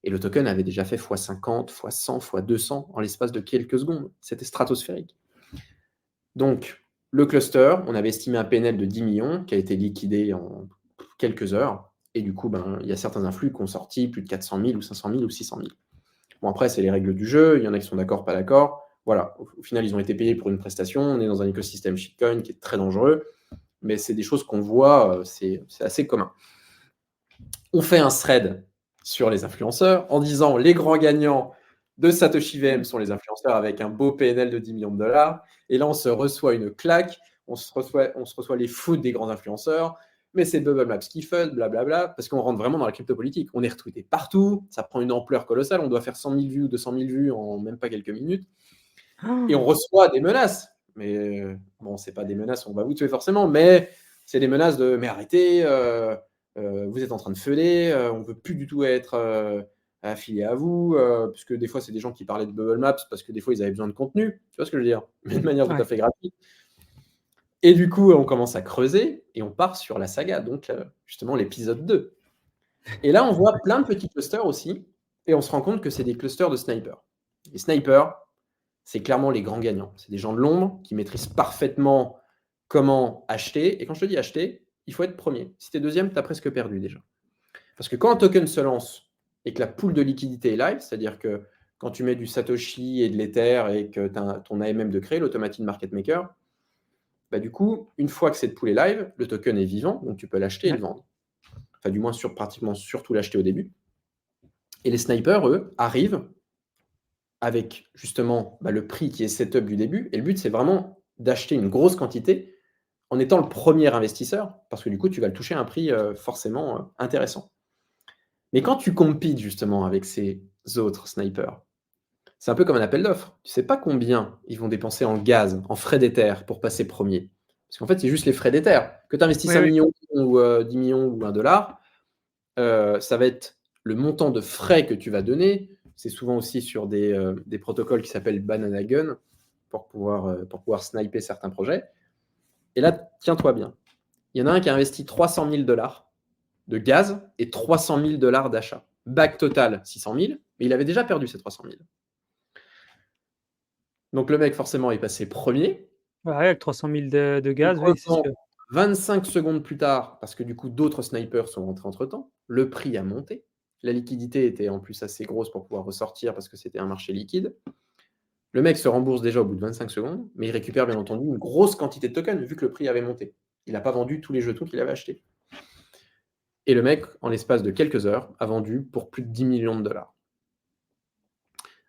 Et le token avait déjà fait x50, x100, x200 en l'espace de quelques secondes. C'était stratosphérique. Donc, le cluster, on avait estimé un PNL de 10 millions qui a été liquidé en quelques heures. Et du coup, il y a certains influx qui ont sorti plus de 400 000 ou 500 000 ou 600 000. Bon, après, c'est les règles du jeu. Il y en a qui sont d'accord, pas d'accord. Voilà, au final, ils ont été payés pour une prestation. On est dans un écosystème shitcoin qui est très dangereux. Mais c'est des choses qu'on voit, c'est assez commun. On fait un thread sur les influenceurs en disant les grands gagnants de Satoshi VM sont les influenceurs avec un beau PNL de 10 millions de dollars. Et là, on se reçoit une claque, on se reçoit les foot des grands influenceurs, mais c'est Bubble Maps qui fun, blablabla, parce qu'on rentre vraiment dans la crypto politique. On est retweeté partout, ça prend une ampleur colossale, on doit faire 100 000 vues ou 200 000 vues en même pas quelques minutes. Et on reçoit des menaces. Mais bon, c'est pas des menaces, on va vous tuer forcément, mais c'est des menaces de mais arrêtez, vous êtes en train de feuler, on veut plus du tout être affilié à vous, puisque des fois, c'est des gens qui parlaient de Bubble Maps parce que des fois, ils avaient besoin de contenu. Tu vois ce que je veux dire? Mais de manière tout à Ouais. fait gratuite. Et du coup, on commence à creuser et on part sur la saga, donc justement l'épisode 2. Et là, on voit plein de petits clusters aussi, et on se rend compte que c'est des clusters de snipers. Les snipers, c'est clairement les grands gagnants. C'est des gens de l'ombre qui maîtrisent parfaitement comment acheter. Et quand je te dis acheter, il faut être premier. Si tu es deuxième, tu as presque perdu déjà. Parce que quand un token se lance et que la pool de liquidité est live, c'est-à-dire que quand tu mets du Satoshi et de l'Ether et que tu as ton AMM de créer, l'Automated Market Maker, bah du coup, une fois que cette pool est live, le token est vivant, donc tu peux l'acheter et le vendre. Enfin, du moins, pratiquement surtout l'acheter au début. Et les snipers, eux, arrivent avec justement le prix qui est setup du début. Et le but, c'est vraiment d'acheter une grosse quantité en étant le premier investisseur, parce que du coup, tu vas le toucher à un prix forcément intéressant. Mais quand tu compites justement avec ces autres snipers, c'est un peu comme un appel d'offres. Tu ne sais pas combien ils vont dépenser en gaz, en frais d'Ether pour passer premier. Parce qu'en fait, c'est juste les frais d'Ether. Que tu investisses 1 million ou 10 millions ou $1, ça va être le montant de frais que tu vas donner. C'est souvent aussi sur des protocoles qui s'appellent Banana Gun pour pouvoir sniper certains projets. Et là, tiens-toi bien. Il y en a un qui a investi 300 000 $ de gaz et 300 000 $ d'achat. Back total 600 000, mais il avait déjà perdu ces 300 000. Donc le mec, forcément, est passé premier. Ouais, avec 300 000 de gaz, oui, c'est Heureusement, sûr. 25 secondes plus tard, parce que du coup, d'autres snipers sont rentrés entre-temps, le prix a monté. La liquidité était en plus assez grosse pour pouvoir ressortir parce que c'était un marché liquide. Le mec se rembourse déjà au bout de 25 secondes, mais il récupère bien entendu une grosse quantité de tokens vu que le prix avait monté. Il n'a pas vendu tous les jetons qu'il avait achetés. Et le mec, en l'espace de quelques heures, a vendu pour plus de 10 millions de $.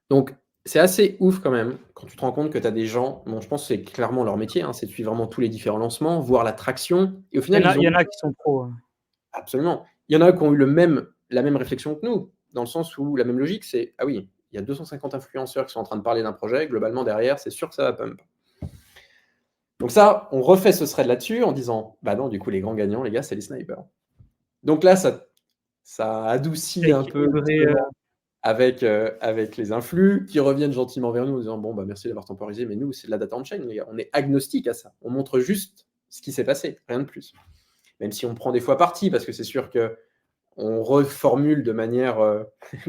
Donc, c'est assez ouf quand même quand tu te rends compte que tu as des gens, bon, je pense que c'est clairement leur métier, c'est de suivre vraiment tous les différents lancements, voir la traction. Et au final, Il y en a qui sont pros. Absolument. Il y en a qui ont eu la même réflexion que nous, dans le sens où la même logique, c'est ah oui, il y a 250 influenceurs qui sont en train de parler d'un projet, globalement derrière, c'est sûr que ça va pump. Donc ça, on refait ce thread là-dessus en disant bah non, du coup, les grands gagnants, les gars, c'est les snipers. Donc là, ça adoucit un peu avec les influx qui reviennent gentiment vers nous en disant bon, bah merci d'avoir temporisé, mais nous, c'est de la data on-chain, les gars. On est agnostique à ça. On montre juste ce qui s'est passé, rien de plus. Même si on prend des fois parti, parce que c'est sûr que on reformule de manière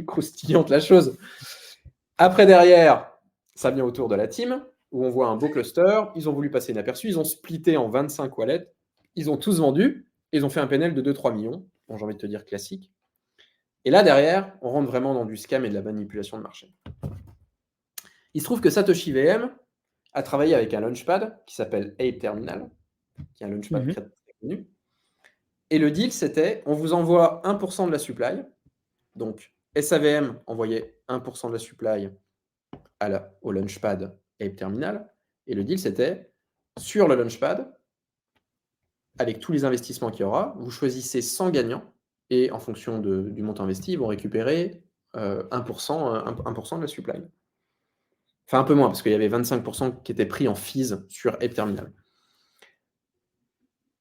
croustillante la chose. Après, derrière, ça vient autour de la team, où on voit un beau cluster. Ils ont voulu passer inaperçu. Ils ont splitté en 25 wallets. Ils ont tous vendu. Et ils ont fait un PNL de 2-3 millions. Bon, j'ai envie de te dire classique. Et là, derrière, on rentre vraiment dans du scam et de la manipulation de marché. Il se trouve que Satoshi VM a travaillé avec un launchpad qui s'appelle Ape Terminal, qui est un launchpad très connu. Et le deal, c'était, on vous envoie 1% de la supply. Donc, SAVM envoyait 1% de la supply au launchpad Ape Terminal. Et le deal, c'était, sur le launchpad, avec tous les investissements qu'il y aura, vous choisissez 100 gagnants. Et en fonction du montant investi, ils vont récupérer 1% de la supply. Enfin, un peu moins, parce qu'il y avait 25% qui étaient pris en fees sur Ape Terminal.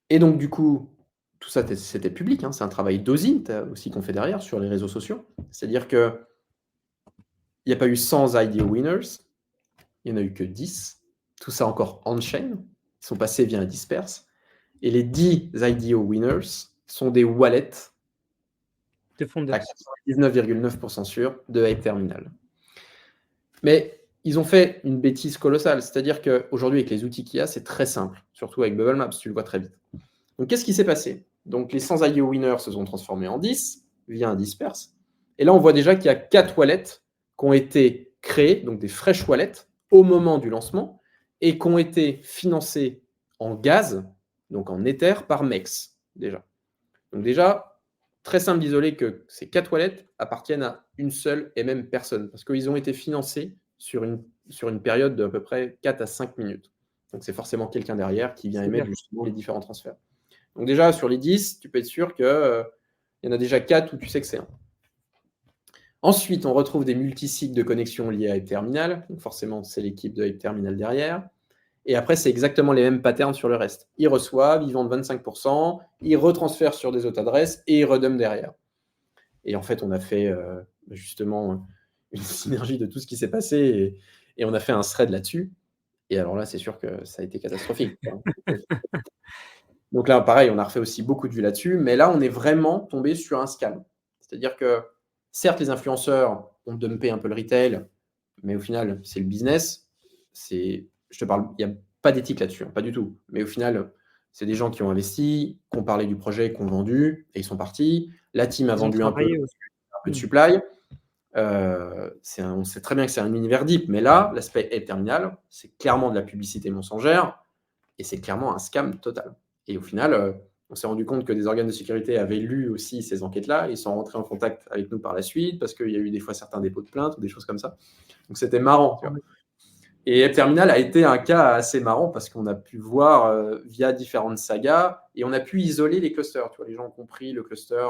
Et donc, du coup, tout ça, c'était public. C'est un travail d'OSINT aussi qu'on fait derrière sur les réseaux sociaux. C'est-à-dire que il n'y a pas eu 100 IDO winners, il n'y en a eu que 10. Tout ça encore on-chain. Ils sont passés via un disperse. Et les 10 IDO winners sont des wallets de fondeurs. à 99,9% sûrs de Ape Terminal. Mais ils ont fait une bêtise colossale. C'est-à-dire qu'aujourd'hui, avec les outils qu'il y a, c'est très simple. Surtout avec Bubble Maps, tu le vois très vite. Donc, qu'est-ce qui s'est passé? Donc, les 100 IDO winners se sont transformés en 10 via un disperse. Et là, on voit déjà qu'il y a 4 wallets qui ont été créés, donc des fresh wallets, au moment du lancement, et qui ont été financés en gaz, donc en Ether, par MEX, déjà. Donc déjà, très simple d'isoler que ces 4 wallets appartiennent à une seule et même personne, parce qu'ils ont été financés sur une période d'à peu près 4 à 5 minutes. Donc c'est forcément quelqu'un derrière qui vient émettre justement les différents transferts. Donc déjà, sur les 10, tu peux être sûr qu'il y en a déjà 4 où tu sais que c'est un. Ensuite, on retrouve des multisites de connexion liés à Ape Terminal. Donc forcément, c'est l'équipe de Ape Terminal derrière. Et après, c'est exactement les mêmes patterns sur le reste. Ils reçoivent, ils vendent 25%, ils retransfèrent sur des autres adresses et ils redumment derrière. Et en fait, on a fait justement une synergie de tout ce qui s'est passé et on a fait un thread là-dessus. Et alors là, c'est sûr que ça a été catastrophique. Donc là, pareil, on a refait aussi beaucoup de vues là-dessus, mais là, on est vraiment tombé sur un scam. C'est-à-dire que, certes, les influenceurs ont dumpé un peu le retail, mais au final, c'est le business. je te parle, il n'y a pas d'éthique là-dessus, hein, pas du tout. Mais au final, c'est des gens qui ont investi, qui ont parlé du projet, qui ont vendu, et ils sont partis. La team a Ils ont vendu un peu travaillé aussi. de Mmh. supply. On sait très bien que c'est un univers deep, mais là, l'aspect Ape Terminal, c'est clairement de la publicité mensongère et c'est clairement un scam total. Et au final, on s'est rendu compte que des organes de sécurité avaient lu aussi ces enquêtes-là. Ils sont rentrés en contact avec nous par la suite parce qu'il y a eu des fois certains dépôts de plainte ou des choses comme ça. Donc c'était marrant, tu vois. Et Ape Terminal a été un cas assez marrant parce qu'on a pu voir via différentes sagas et on a pu isoler les clusters. Tu vois, les gens ont compris le cluster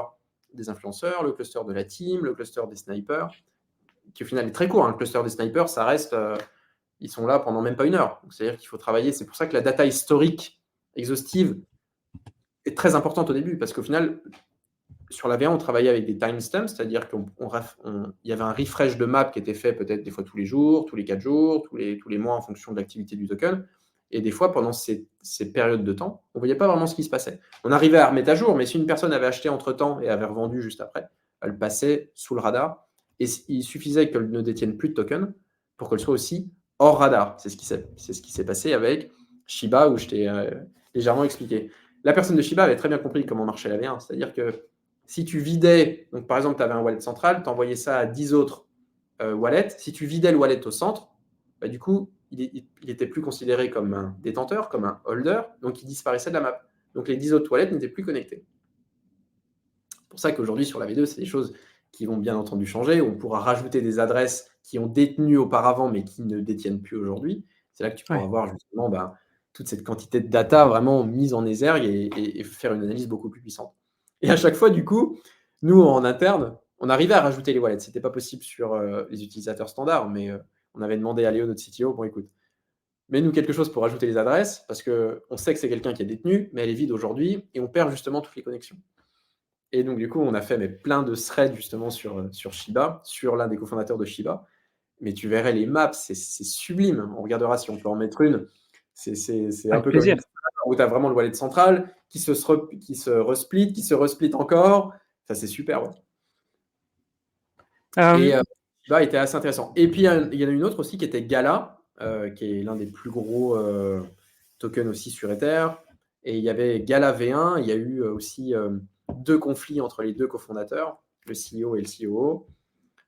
des influenceurs, le cluster de la team, le cluster des snipers, qui au final est très court. Hein. Le cluster des snipers, ça reste, ils sont là pendant même pas une heure. C'est-à-dire qu'il faut travailler. C'est pour ça que la data historique exhaustive est très importante au début parce qu'au final, sur la V1, on travaillait avec des timestamps, c'est-à-dire qu'il y avait un refresh de map qui était fait peut-être des fois tous les jours, tous les 4 jours, tous les mois en fonction de l'activité du token. Et des fois, pendant ces périodes de temps, on ne voyait pas vraiment ce qui se passait. On arrivait à remettre à jour, mais si une personne avait acheté entre-temps et avait revendu juste après, elle passait sous le radar. Et il suffisait qu'elle ne détienne plus de token pour qu'elle soit aussi hors radar. C'est ce qui s'est passé avec Shiba, où je t'ai légèrement expliqué. La personne de Shiba avait très bien compris comment marchait la V1, c'est-à-dire que si tu vidais, donc par exemple, tu avais un wallet central, tu envoyais ça à 10 autres wallets. Si tu vidais le wallet au centre, bah, du coup, il n'était plus considéré comme un détenteur, comme un holder, donc il disparaissait de la map. Donc les 10 autres wallets n'étaient plus connectés. C'est pour ça qu'aujourd'hui, sur la V2, c'est des choses qui vont bien entendu changer. On pourra rajouter des adresses qui ont détenu auparavant, mais qui ne détiennent plus aujourd'hui. C'est là que tu pourras voir justement toute cette quantité de data vraiment mise en exergue et faire une analyse beaucoup plus puissante. Et à chaque fois, du coup, nous, en interne, on arrivait à rajouter les wallets. Ce n'était pas possible sur les utilisateurs standards, mais on avait demandé à Léo, notre CTO, bon, écoute, mets-nous quelque chose pour ajouter les adresses, parce qu'on sait que c'est quelqu'un qui est détenu, mais elle est vide aujourd'hui, et on perd justement toutes les connexions. Et donc, du coup, on a fait plein de threads justement sur Shiba, sur l'un des cofondateurs de Shiba. Mais tu verrais les maps, c'est sublime. On regardera si on peut en mettre une. C'est un Avec peu comme plaisir. où tu as vraiment le wallet central qui se resplit, qui se resplit encore. Ça, c'est super. Ouais. Et Shiba était assez intéressant. Et puis, il y en a une autre aussi qui était Gala, qui est l'un des plus gros tokens aussi sur Ether. Et il y avait Gala V1. Il y a eu aussi 2 conflits entre les 2 cofondateurs, le CEO et le COO.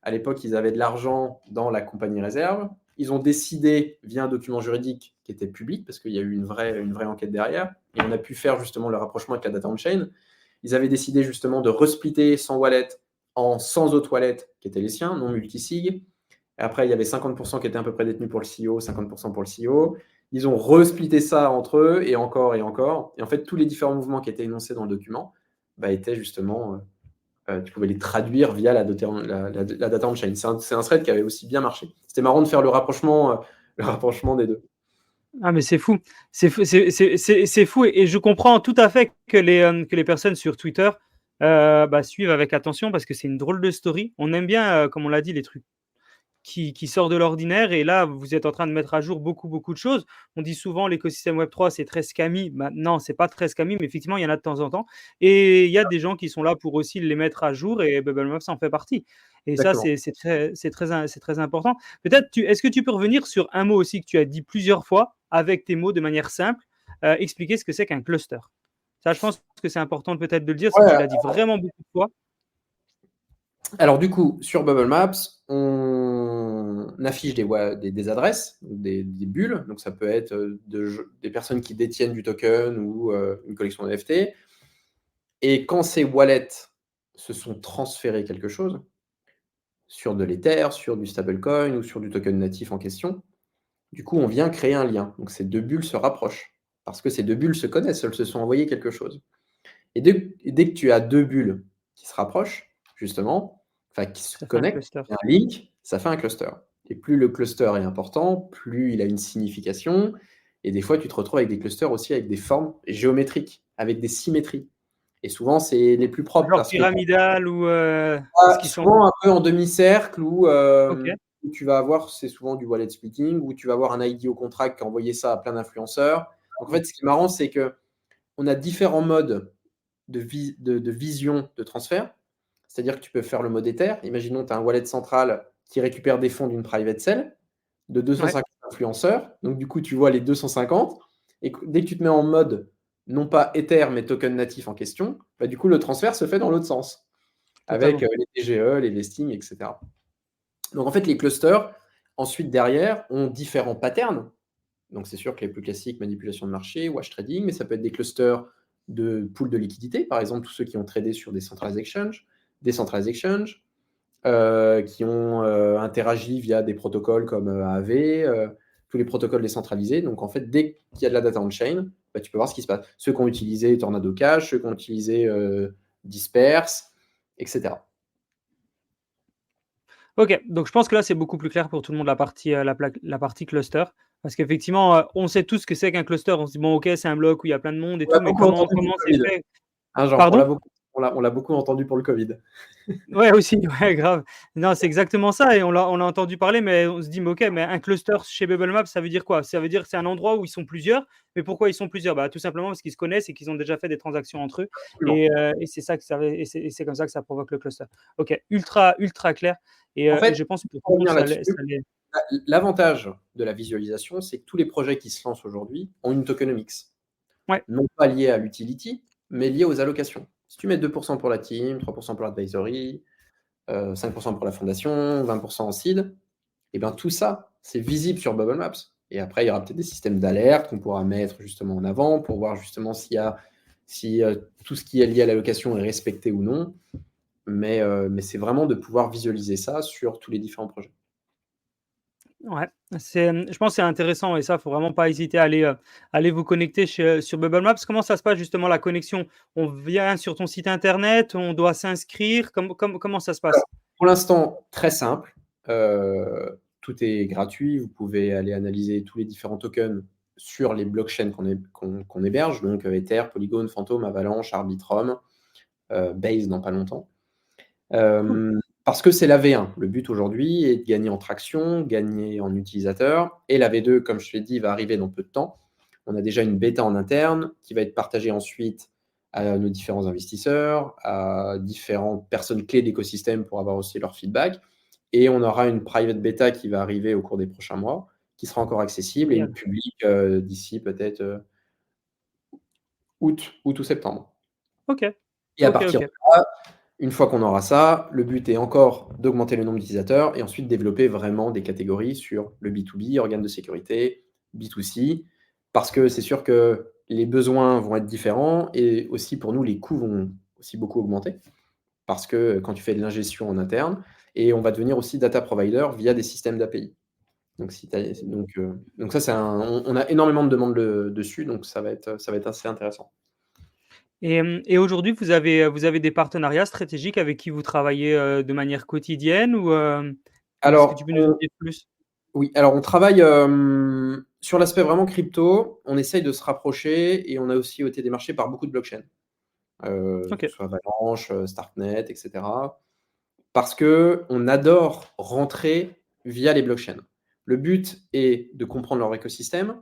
À l'époque, ils avaient de l'argent dans la compagnie réserve. Ils ont décidé, via un document juridique qui était public, parce qu'il y a eu une vraie enquête derrière, et on a pu faire justement le rapprochement avec la data on-chain. Ils avaient décidé justement de resplitter 100 wallets en 100 autres wallets qui étaient les siens, non multisig. Après, il y avait 50% qui étaient à peu près détenus pour le CEO, 50% pour le CEO. Ils ont resplitté ça entre eux, et encore et encore. Et en fait, tous les différents mouvements qui étaient énoncés dans le document étaient justement... tu pouvais les traduire via la data on-chain. C'est un thread qui avait aussi bien marché. C'était marrant de faire le rapprochement des deux. Ah, mais c'est fou. C'est fou et je comprends tout à fait que les personnes sur Twitter suivent avec attention parce que c'est une drôle de story. On aime bien, comme on l'a dit, les trucs qui sort de l'ordinaire. Et là, vous êtes en train de mettre à jour beaucoup, beaucoup de choses. On dit souvent l'écosystème Web3, c'est très scammy. Non, c'est pas très scammy, mais effectivement, il y en a de temps en temps. Et il y a des gens qui sont là pour aussi les mettre à jour et Bubble Maps en fait partie. Et ça, Exactement. c'est très important. Peut-être, est-ce que tu peux revenir sur un mot aussi que tu as dit plusieurs fois avec tes mots de manière simple, expliquer ce que c'est qu'un cluster. Ça, je pense que c'est important peut-être de le dire, parce que tu Ouais. l'as dit vraiment beaucoup de fois. Alors du coup, sur Bubble Maps, on affiche des adresses, des bulles. Donc ça peut être des personnes qui détiennent du token ou une collection de NFT. Et quand ces wallets se sont transférés quelque chose, sur de l'Ether, sur du stablecoin ou sur du token natif en question, du coup, on vient créer un lien. Donc ces 2 bulles se rapprochent. Parce que ces 2 bulles se connaissent, elles se sont envoyées quelque chose. Et dès que tu as 2 bulles qui se rapprochent, justement, qui se Ça fait un connectent, cluster. un link, ça fait un cluster. Et plus le cluster est important, plus il a une signification. Et des fois, tu te retrouves avec des clusters aussi avec des formes géométriques, avec des symétries. Et souvent, c'est les plus propres Genre parce que pyramidal ou est-ce qu'ils sont... souvent un peu en demi-cercle Ok. où tu vas avoir, c'est souvent du wallet splitting, où tu vas avoir un IDO contract qui a envoyé ça à plein d'influenceurs. Donc en fait, ce qui est marrant, c'est qu'on a différents modes de vision de transfert. C'est-à-dire que tu peux faire le mode Ether. Imaginons que tu as un wallet central qui récupère des fonds d'une private cell de Ouais. 250 influenceurs. Donc, du coup, tu vois les 250. Et dès que tu te mets en mode, non pas Ether, mais token natif en question, bah, du coup, le transfert se fait dans l'autre sens, avec Totalement. les TGE, les vestings, etc. Donc, en fait, les clusters, ensuite, derrière, ont différents patterns. Donc, c'est sûr que les plus classiques, manipulation de marché, wash trading, mais ça peut être des clusters de pools de liquidité, par exemple, tous ceux qui ont tradé sur des decentralized exchange, qui ont interagi via des protocoles comme AAV, tous les protocoles décentralisés. Donc, en fait, dès qu'il y a de la data on-chain, bah, tu peux voir ce qui se passe. Ceux qui ont utilisé Tornado Cash, ceux qui ont utilisé Disperse, etc. OK, donc je pense que là, c'est beaucoup plus clair pour tout le monde la partie cluster. Parce qu'effectivement, on sait tous ce que c'est qu'un cluster. On se dit: «Bon, OK, c'est un bloc où il y a plein de monde et On l'a tout», mais beaucoup entendu pour comment le c'est Covid, fait? hein, Jean, Pardon? on l'a beaucoup entendu pour le Covid. Ouais, aussi, ouais, grave. Non, c'est exactement ça et on l'a entendu parler, mais on se dit: «Mais OK, mais un cluster chez Bubble Map, ça veut dire quoi?» Ça veut dire que c'est un endroit où ils sont plusieurs, mais pourquoi ils sont plusieurs? Bah, tout simplement parce qu'ils se connaissent et qu'ils ont déjà fait des transactions entre eux Absolument. et c'est ça que ça et c'est comme ça que ça provoque le cluster. OK, ultra clair En et fait, je pense que pour tout pour le monde, revenir là-dessus, ça l'est. l'avantage de la visualisation, c'est que tous les projets qui se lancent aujourd'hui ont une tokenomics. Ouais, Non pas liée à l'utility, mais liée aux allocations. Si tu mets 2% pour la team, 3% pour l'advisory, 5% pour la fondation, 20% en seed, et bien tout ça, c'est visible sur Bubble Maps. Et après, il y aura peut-être des systèmes d'alerte qu'on pourra mettre justement en avant pour voir justement si tout ce qui est lié à l'allocation est respecté ou non. Mais c'est vraiment de pouvoir visualiser ça sur tous les différents projets. ouais, je pense que c'est intéressant et ça, faut vraiment pas hésiter à aller vous connecter sur Bubble Maps. Comment ça se passe justement la connexion? On vient sur ton site internet, on doit s'inscrire? Comment ça se passe? Pour l'instant, très simple. Tout est gratuit. Vous pouvez aller analyser tous les différents tokens sur les blockchains qu'on héberge, donc Ether, Polygon, Phantom, Avalanche, Arbitrum, Base dans pas longtemps. Cool. Parce que c'est la V1. Le but aujourd'hui est de gagner en traction, gagner en utilisateurs. Et la V2, comme je te l'ai dit, va arriver dans peu de temps. On a déjà une bêta en interne qui va être partagée ensuite à nos différents investisseurs, à différentes personnes clés d'écosystème pour avoir aussi leur feedback. Et on aura une private beta qui va arriver au cours des prochains mois, qui sera encore accessible et une Génial. publique d'ici peut-être août ou septembre. OK. Et à OK, partir de OK. là, une fois qu'on aura ça, le but est encore d'augmenter le nombre d'utilisateurs et ensuite développer vraiment des catégories sur le B2B, organes de sécurité, B2C, parce que c'est sûr que les besoins vont être différents et aussi pour nous, les coûts vont aussi beaucoup augmenter parce que quand tu fais de l'ingestion en interne et on va devenir aussi data provider via des systèmes d'API. Donc, donc ça, on a énormément de demandes dessus, donc ça va être assez intéressant. Et aujourd'hui, vous avez des partenariats stratégiques avec qui vous travaillez, de manière quotidienne ou est-ce que tu Alors, peux nous en dire plus? oui, alors on travaille sur l'aspect vraiment crypto. On essaye de se rapprocher et on a aussi été démarché par beaucoup de blockchains, que OK, ce soit Avalanche, Starknet, etc. Parce que on adore rentrer via les blockchains. Le but est de comprendre leur écosystème,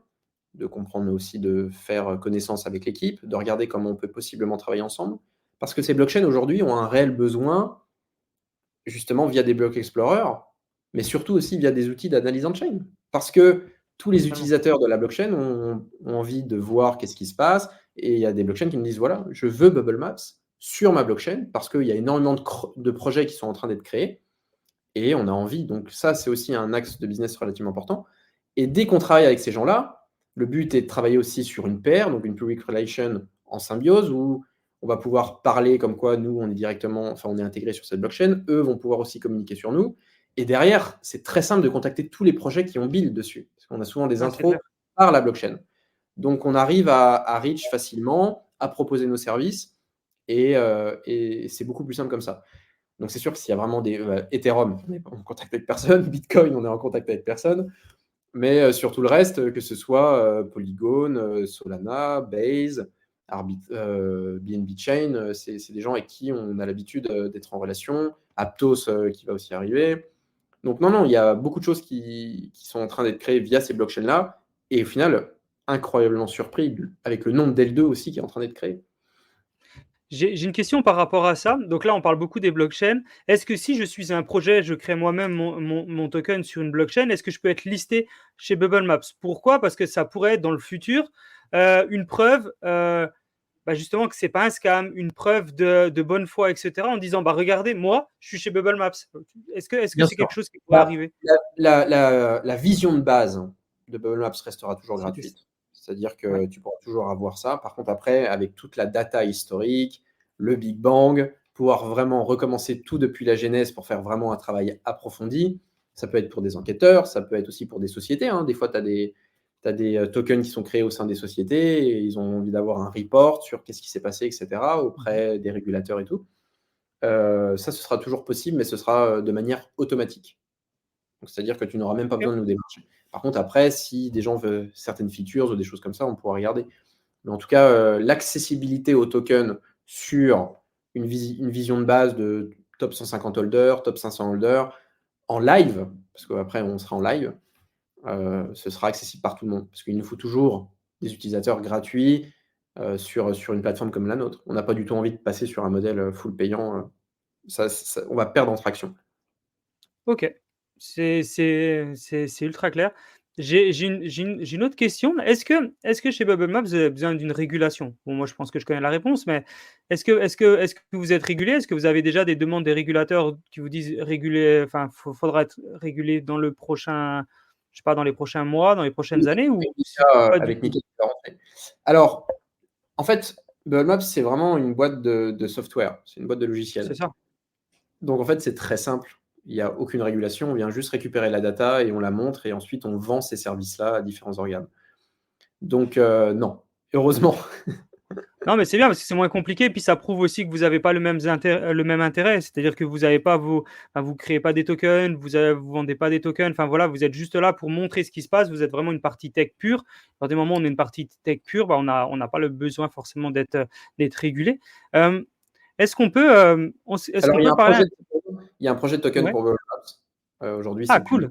de comprendre aussi de faire connaissance avec l'équipe, de regarder comment on peut possiblement travailler ensemble. Parce que ces blockchains aujourd'hui ont un réel besoin justement via des blocs Explorer, mais surtout aussi via des outils d'analyse on-chain. Parce que tous les totalement. utilisateurs de la blockchain ont envie de voir qu'est-ce qui se passe. Et il y a des blockchains qui me disent, voilà, je veux Bubble Maps sur ma blockchain parce qu'il y a énormément de projets qui sont en train d'être créés et on a envie. Donc ça, c'est aussi un axe de business relativement important. Et dès qu'on travaille avec ces gens-là, le but est de travailler aussi sur une paire, donc une public relation en symbiose, où on va pouvoir parler comme quoi nous, on est directement, enfin, on est intégré sur cette blockchain, eux vont pouvoir aussi communiquer sur nous. Et derrière, c'est très simple de contacter tous les projets qui ont build dessus, parce qu'on a souvent des Ouais, c'est intros clair. par la blockchain. Donc on arrive à reach facilement, à proposer nos services, et c'est beaucoup plus simple comme ça. Donc c'est sûr que s'il y a vraiment des Ethereum, on est en contact avec personne, Bitcoin, on est en contact avec personne, mais sur tout le reste, que ce soit Polygon, Solana, Base, BNB Chain, c'est des gens avec qui on a l'habitude d'être en relation. Aptos qui va aussi arriver. Donc non, non, il y a beaucoup de choses qui sont en train d'être créées via ces blockchains-là. Et au final, incroyablement surpris avec le nombre d'L2 aussi qui est en train d'être créé. J'ai une question par rapport à ça. Donc là, on parle beaucoup des blockchains. Est-ce que si je suis un projet, je crée moi-même mon token sur une blockchain, est-ce que je peux être listé chez Bubble Maps? Pourquoi? Parce que ça pourrait être dans le futur une preuve, bah justement, que c'est pas un scam, une preuve de bonne foi, etc. En disant, bah regardez, moi, je suis chez Bubble Maps. Est-ce que Bien c'est sûr. quelque chose qui pourrait Bah, arriver? la vision de base de Bubble Maps restera toujours C'était gratuite. C'est-à-dire ouais. que tu pourras toujours avoir ça. Par contre, après, avec toute la data historique, le Big Bang, pouvoir vraiment recommencer tout depuis la genèse pour faire vraiment un travail approfondi, ça peut être pour des enquêteurs, ça peut être aussi pour des sociétés, hein. Des fois, tu as des tokens qui sont créés au sein des sociétés et ils ont envie d'avoir un report sur qu'est-ce qui s'est passé, etc., Mmh. auprès des régulateurs et tout. Ça, ce sera toujours possible, mais ce sera de manière automatique. Donc, c'est-à-dire que tu n'auras même pas OK. besoin de nous démarcher. Par contre, après, si des gens veulent certaines features ou des choses comme ça, on pourra regarder. Mais en tout cas, l'accessibilité au token sur une vision de base de top 150 holders, top 500 holders, en live, parce qu'après, on sera en live, ce sera accessible par tout le monde. Parce qu'il nous faut toujours des utilisateurs gratuits sur une plateforme comme la nôtre. On n'a pas du tout envie de passer sur un modèle full payant. On va perdre en traction. OK. C'est ultra clair. J'ai une autre question. Est-ce que chez Bubble Map, vous avez besoin d'une régulation? Bon, moi, je pense que je connais la réponse, mais est-ce que vous êtes régulé? Est-ce que vous avez déjà des demandes des régulateurs qui vous disent réguler, enfin, faudra être régulé dans le prochain, je sais pas, dans les prochains mois, dans les prochaines années, ou c'est pas du Avec tout? Mika qui va rentrer. Alors, en fait, Bubble Maps, c'est vraiment une boîte de software, c'est une boîte de C'est logiciels. ça? Donc en fait, c'est très simple. Il n'y a aucune régulation, on vient juste récupérer la data et on la montre et ensuite on vend ces services-là à différents organes. Donc non, heureusement. Non, mais c'est bien parce que c'est moins compliqué, puis ça prouve aussi que vous avez pas le même intérêt. C'est-à-dire que vous avez pas vos enfin, vous créez pas des tokens, vous vendez pas des tokens, enfin voilà, vous êtes juste là pour montrer ce qui se passe. Vous êtes vraiment une partie tech pure. Dans des moments où on est une partie tech pure, bah, on n'a pas le besoin forcément d'être régulé. Hem, est-ce Alors qu'on peut parler un il y a un projet de token ouais? pour Bubble Maps. Aujourd'hui, Ah c'est public.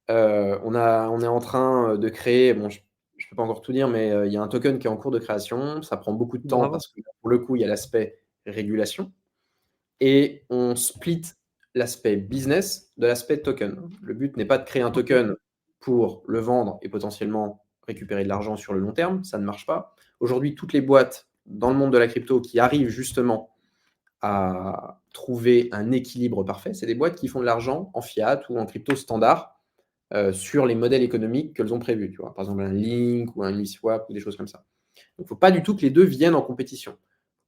cool! On est en train de créer, bon, je ne peux pas encore tout dire, mais il y a un token qui est en cours de création. Ça prend beaucoup de temps Bravo. parce que pour le coup, il y a l'aspect régulation. Et on split l'aspect business de l'aspect token. Le but n'est pas de créer un OK. token pour le vendre et potentiellement récupérer de l'argent sur le long terme, ça ne marche pas. Aujourd'hui, toutes les boîtes dans le monde de la crypto qui arrivent justement à trouver un équilibre parfait, c'est des boîtes qui font de l'argent en fiat ou en crypto standard sur les modèles économiques qu'elles ont prévus. Tu vois. Par exemple, un Link ou un Uniswap ou des choses comme ça. Donc, il ne faut pas du tout que les deux viennent en compétition.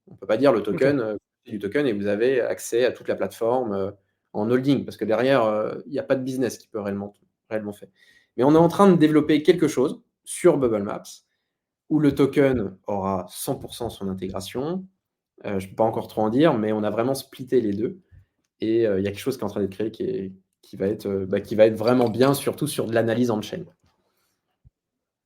On ne peut pas dire le OK. token, du token et vous avez accès à toute la plateforme en holding, parce que derrière, il n'y a pas de business qui peut réellement faire. Mais on est en train de développer quelque chose sur Bubble Maps où le token aura 100% son intégration. Je ne peux pas encore trop en dire, mais on a vraiment splitté les deux. Et il y a quelque chose qui est en train d'être créé qui va être vraiment bien, surtout sur de l'analyse on-chain.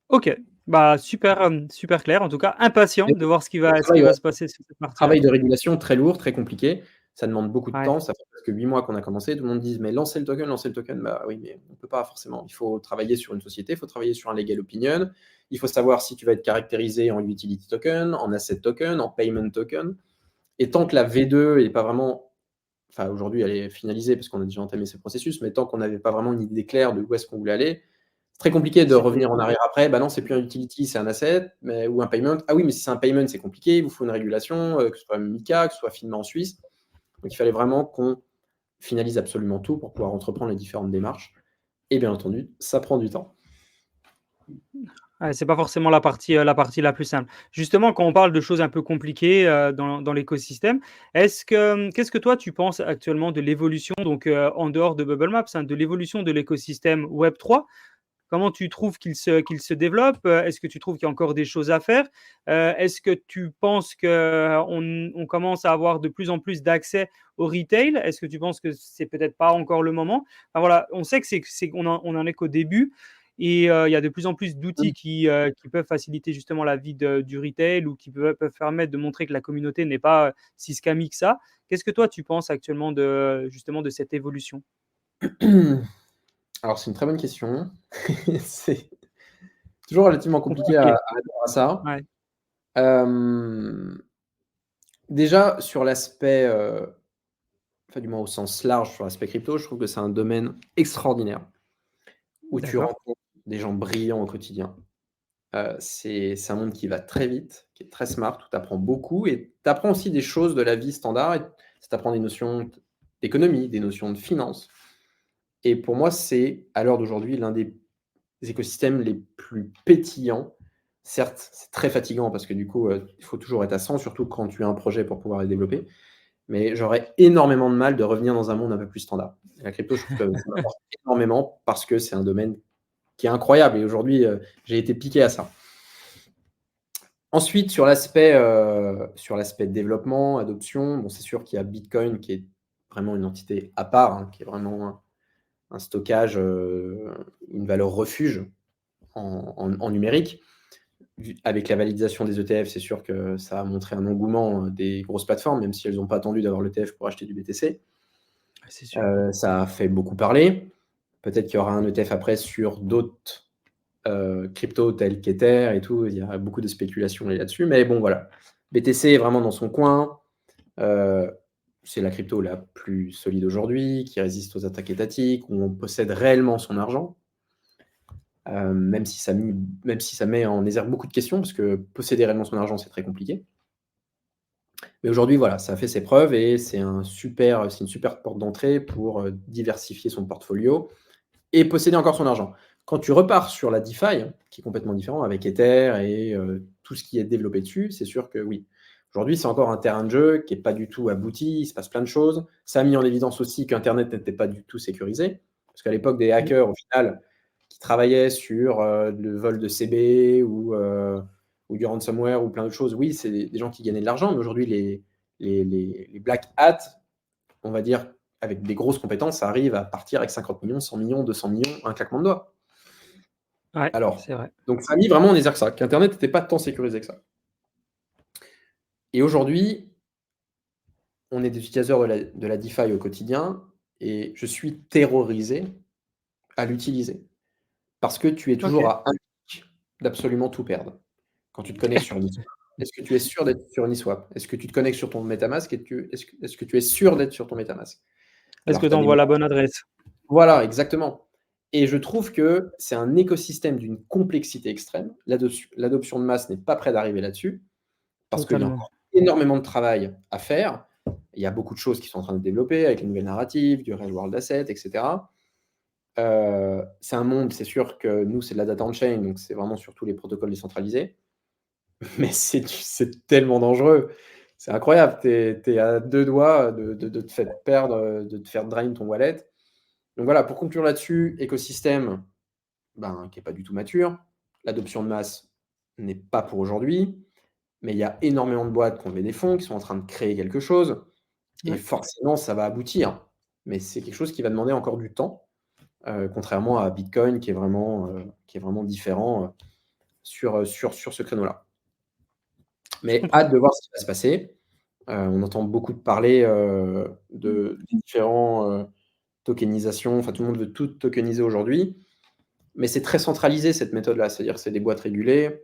OK. Bah, super, super clair en tout cas. Impatient Mais de voir le ce qui travail, va se passer sur cette partie-là. travail de régulation très lourd, très compliqué. Ça demande beaucoup de Ouais. temps. Ça fait presque 8 mois qu'on a commencé. Tout le monde dit mais lancez le token, lancez le token. Bah oui, mais on ne peut pas forcément. Il faut travailler sur une société, il faut travailler sur un legal opinion. Il faut savoir si tu vas être caractérisé en utility token, en asset token, en payment token. Et tant que la V2 n'est pas vraiment. Enfin, aujourd'hui, elle est finalisée parce qu'on a déjà entamé ces processus, mais tant qu'on n'avait pas vraiment une idée claire de où est-ce qu'on voulait aller, c'est très compliqué de C'était revenir en arrière après. Bah non, c'est plus un utility, c'est un asset ou un paiement. Ah oui, mais si c'est un paiement, c'est compliqué. Il vous faut une régulation, que ce soit MiCA, que ce soit FINMA en Suisse. Donc il fallait vraiment qu'on finalise absolument tout pour pouvoir entreprendre les différentes démarches. Et bien entendu, ça prend du temps. Ouais, c'est pas forcément la partie la plus simple. Justement, quand on parle de choses un peu compliquées, dans l'écosystème, qu'est-ce que toi tu penses actuellement de l'évolution donc, en dehors de Bubble Maps, hein, de l'évolution de l'écosystème Web3? Comment tu trouves qu'il se développe? Est-ce que tu trouves qu'il y a encore des choses à faire? Est-ce que tu penses qu'on commence à avoir de plus en plus d'accès au retail? Est-ce que tu penses que c'est peut-être pas encore le moment? Enfin voilà, on sait que on en est qu'au début et il y a de plus en plus d'outils qui peuvent faciliter justement la vie du retail ou qui peuvent permettre de montrer que la communauté n'est pas, si scammy que ça. Qu'est-ce que toi tu penses actuellement justement de cette évolution? Alors, c'est une très bonne question. C'est toujours relativement Trop compliqué à compliqué. répondre à ça. Ouais. Euh, Déjà, sur l'aspect, enfin, du moins au sens large, sur l'aspect crypto, je trouve que c'est un domaine extraordinaire où tu D'accord. rencontres des gens brillants au quotidien. C'est un monde qui va très vite, qui est très smart, où tu apprends beaucoup et tu apprends aussi des choses de la vie standard et ça t'apprend des notions d'économie, des notions de finance et pour moi, c'est, à l'heure d'aujourd'hui, l'un des écosystèmes les plus pétillants. Certes, c'est très fatigant parce que du coup, il faut toujours être à 100, surtout quand tu as un projet pour pouvoir le développer, mais j'aurais énormément de mal de revenir dans un monde un peu plus standard. Et la crypto, je trouve que ça m'apporte énormément parce que c'est un domaine qui est incroyable et aujourd'hui, j'ai été piqué à ça. Ensuite, sur l'aspect développement, adoption, bon, c'est sûr qu'il y a Bitcoin qui est vraiment une entité à part, hein, qui est vraiment un stockage, une valeur refuge en numérique. Avec la validation des ETF, c'est sûr que ça a montré un engouement des grosses plateformes, même si elles n'ont pas attendu d'avoir l'ETF pour acheter du BTC. C'est sûr. Ça a fait beaucoup parler. Peut-être qu'il y aura un ETF après sur d'autres cryptos tels qu'Ether et tout. Il y a beaucoup de spéculations là-dessus. Mais bon, voilà. BTC est vraiment dans son coin. C'est la crypto la plus solide aujourd'hui, qui résiste aux attaques étatiques, où on possède réellement son argent. Même si ça met en exergue beaucoup de questions, parce que posséder réellement son argent, c'est très compliqué. Mais aujourd'hui, voilà, ça a fait ses preuves et c'est une super porte d'entrée pour diversifier son portfolio et posséder encore son argent. Quand tu repars sur la DeFi, qui est complètement différent avec Ether et tout ce qui est développé dessus, c'est sûr que oui. Aujourd'hui, c'est encore un terrain de jeu qui n'est pas du tout abouti, il se passe plein de choses. Ça a mis en évidence aussi qu'Internet n'était pas du tout sécurisé, parce qu'à l'époque des Mmh. hackers, au final, qui travaillaient sur le vol de CB ou du ransomware ou plein d'autres choses, oui, c'est des gens qui gagnaient de l'argent, mais aujourd'hui, les black hats, on va dire, avec des grosses compétences, ça arrive à partir avec 50 millions, 100 millions, 200 millions, un claquement de doigts. Ouais, Alors, c'est vrai. donc ça a mis vraiment en exergue ça, qu'Internet n'était pas tant sécurisé que ça. Et aujourd'hui, on est des utilisateurs de la DeFi au quotidien et je suis terrorisé à l'utiliser. Parce que tu es toujours OK. à un clic d'absolument tout perdre. Quand tu te connectes sur Uniswap, est-ce que tu es sûr d'être sur Uniswap? Est-ce que tu te connectes sur ton MetaMask et est-ce que tu es sûr d'être sur ton MetaMask? Est-ce Alors que que tu tu as des envoies la bonne adresse? voilà, exactement. Et je trouve que c'est un écosystème d'une complexité extrême. L'adoption de masse n'est pas près d'arriver là-dessus, parce qu'il y a Totalement. encore énormément de travail à faire. Il y a beaucoup de choses qui sont en train de développer avec les nouvelles narratives, du real world asset, etc. C'est un monde, c'est sûr que nous, c'est de la data on-chain, donc c'est vraiment sur tous les protocoles décentralisés. Mais c'est tellement dangereux. C'est incroyable. Tu es à 2 doigts de te faire perdre, de te faire drain ton wallet. Donc voilà, pour conclure là-dessus, écosystème, ben, qui est pas du tout mature. L'adoption de masse n'est pas pour aujourd'hui, mais il y a énormément de boîtes qui ont levé des fonds, qui sont en train de créer quelque chose et Ouais. forcément ça va aboutir. Mais c'est quelque chose qui va demander encore du temps, contrairement à Bitcoin qui est vraiment différent, sur ce créneau-là. Je Mais comprends. hâte de voir ce qui va se passer. On entend beaucoup de parler, de différents, tokenisations, enfin tout le monde veut tout tokeniser aujourd'hui. Mais c'est très centralisé cette méthode-là, c'est-à-dire que c'est des boîtes régulées,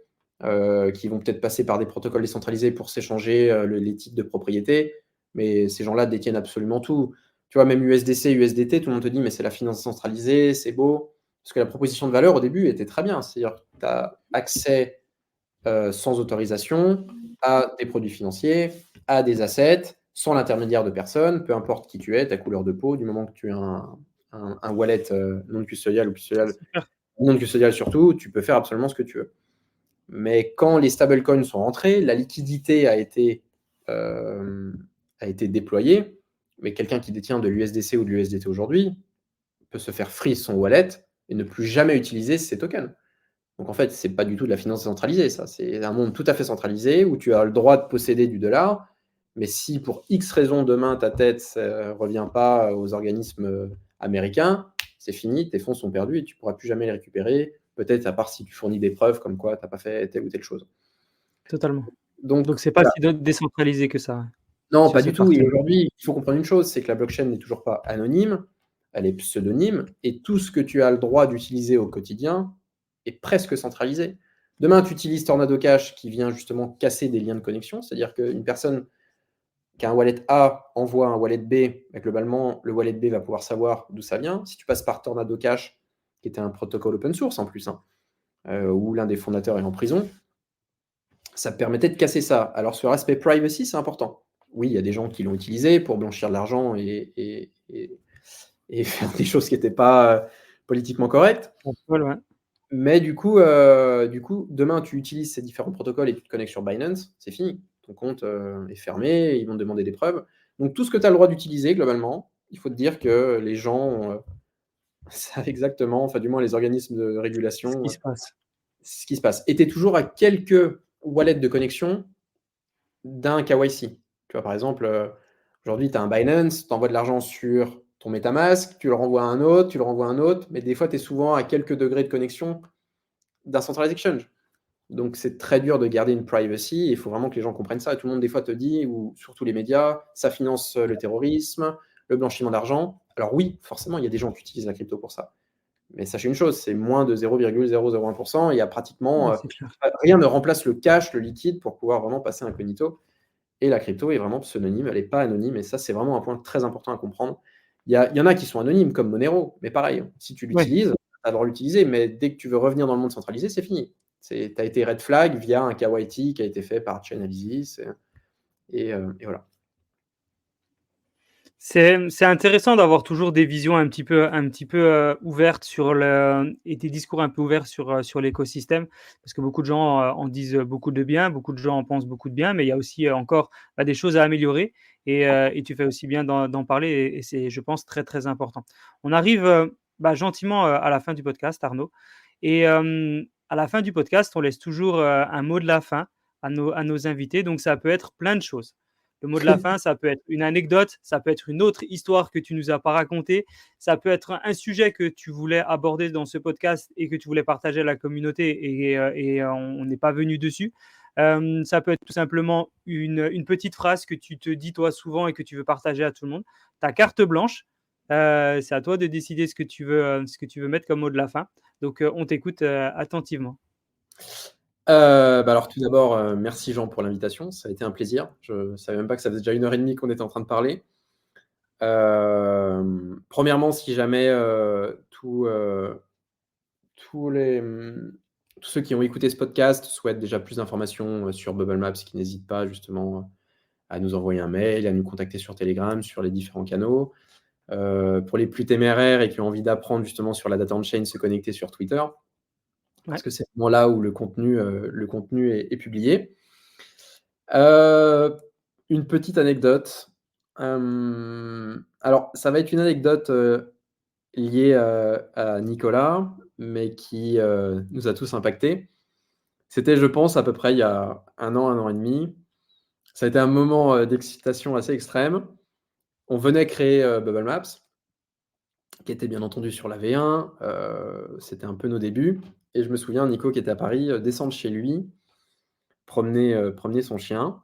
qui vont peut-être passer par des protocoles décentralisés pour s'échanger, les titres de propriété, mais ces gens-là détiennent absolument tout. Tu vois, même USDC, USDT, tout le monde te dit: «Mais c'est la finance centralisée, c'est beau». Parce que la proposition de valeur au début était très bien, c'est-à-dire que tu as accès, sans autorisation à des produits financiers, à des assets, sans l'intermédiaire de personne, peu importe qui tu es, ta couleur de peau, du moment que tu as un wallet, non custodial ou custodial Super. non custodial surtout, tu peux faire absolument ce que tu veux. Mais quand les stablecoins sont rentrés, la liquidité a été déployée, mais quelqu'un qui détient de l'USDC ou de l'USDT aujourd'hui peut se faire freeze son wallet et ne plus jamais utiliser ces tokens. Donc en fait, c'est pas du tout de la finance centralisée, ça. C'est un monde tout à fait centralisé où tu as le droit de posséder du dollar, mais si pour X raison demain ta tête ne revient pas aux organismes américains, c'est fini, tes fonds sont perdus et tu pourras plus jamais les récupérer. Peut-être à part si tu fournis des preuves comme quoi tu n'as pas fait telle ou telle chose. Totalement. Donc Donc c'est pas voilà. si décentralisé que ça, Non, sur pas du cette tout. Et partie-là. aujourd'hui, il faut comprendre une chose, c'est que la blockchain n'est toujours pas anonyme, elle est pseudonyme, et tout ce que tu as le droit d'utiliser au quotidien est presque centralisé. Demain, tu utilises Tornado Cash qui vient justement casser des liens de connexion, c'est-à-dire qu'une personne qu'un wallet A envoie un wallet B, bah, globalement, le wallet B va pouvoir savoir d'où ça vient. Si tu passes par Tornado Cash, qui était un protocole open source en plus, hein, où l'un des fondateurs est en prison, ça permettait de casser ça. Alors sur l'aspect privacy, c'est important. Oui, il y a des gens qui l'ont utilisé pour blanchir de l'argent et faire des choses qui n'étaient pas politiquement correctes. Ouais. Mais du coup, demain, tu utilises ces différents protocoles et tu te connectes sur Binance, c'est fini. Ton compte est fermé, ils vont te demander des preuves. Donc tout ce que tu as le droit d'utiliser, globalement, il faut te dire que les gens savent exactement, enfin du moins les organismes de Ce qui régulation, se passe. ce qui se passe. Et tu es toujours à quelques wallets de connexion d'un KYC. Tu vois, par exemple, aujourd'hui, tu as un Binance, tu envoies de l'argent sur ton MetaMask, tu le renvoies à un autre, tu le renvoies à un autre, mais des fois, tu es souvent à quelques degrés de connexion d'un centralized exchange. Donc, c'est très dur de garder une privacy. Il faut vraiment que les gens comprennent ça. Et tout le monde, des fois, te dit, ou surtout les médias, ça finance le terrorisme, le blanchiment d'argent. Alors oui, forcément, il y a des gens qui utilisent la crypto pour ça. Mais sachez une chose, c'est moins de 0,001%. Il y a pratiquement C'est clair. rien ne remplace le cash, le liquide, pour pouvoir vraiment passer incognito. Et la crypto est vraiment pseudonyme, elle n'est pas anonyme. Et ça, c'est vraiment un point très important à comprendre. Il y en a qui sont anonymes, comme Monero. Mais pareil, si tu Ouais. l'utilises, tu as le droit de l'utiliser. Mais dès que tu veux revenir dans le monde centralisé, c'est fini. Tu as été red flag via un KYT qui a été fait par Chainalysis. Et voilà. C'est intéressant d'avoir toujours des visions un petit peu ouvertes sur et des discours un peu ouverts sur l'écosystème, parce que beaucoup de gens en disent beaucoup de bien, beaucoup de gens en pensent beaucoup de bien, mais il y a aussi encore des choses à améliorer et tu fais aussi bien d'en parler et c'est, je pense, très, très important. On arrive gentiment à la fin du podcast, Arnaud. Et à la fin du podcast, on laisse toujours un mot de la fin à nos invités. Donc, ça peut être plein de choses. Le mot de la fin, ça peut être une anecdote, ça peut être une autre histoire que tu nous as pas racontée, ça peut être un sujet que tu voulais aborder dans ce podcast et que tu voulais partager à la communauté et on n'est pas venu dessus. Ça peut être tout simplement une petite phrase que tu te dis toi souvent et que tu veux partager à tout le monde. Ta carte blanche, c'est à toi de décider ce que tu veux mettre comme mot de la fin. Donc, on t'écoute attentivement. Alors tout d'abord, merci Jean pour l'invitation. Ça a été un plaisir. Je ne savais même pas que ça faisait déjà 1 heure et demie qu'on était en train de parler. Premièrement, si jamais tous les, tous ceux qui ont écouté ce podcast souhaitent déjà plus d'informations sur Bubble Maps, qui n'hésitent pas justement à nous envoyer un mail, à nous contacter sur Telegram, sur les différents canaux. Pour les plus téméraires et qui ont envie d'apprendre justement sur la data on-chain, se connecter sur Twitter, parce Ouais. que c'est vraiment là où le contenu est publié. Une petite anecdote. Alors, ça va être une anecdote liée à Nicolas, mais qui nous a tous impactés. C'était, je pense, à peu près il y a un an et demi. Ça a été un moment d'excitation assez extrême. On venait créer Bubble Maps, qui était bien entendu sur la V1. C'était un peu nos débuts. Et je me souviens, Nico, qui était à Paris, descendre chez lui, promener son chien,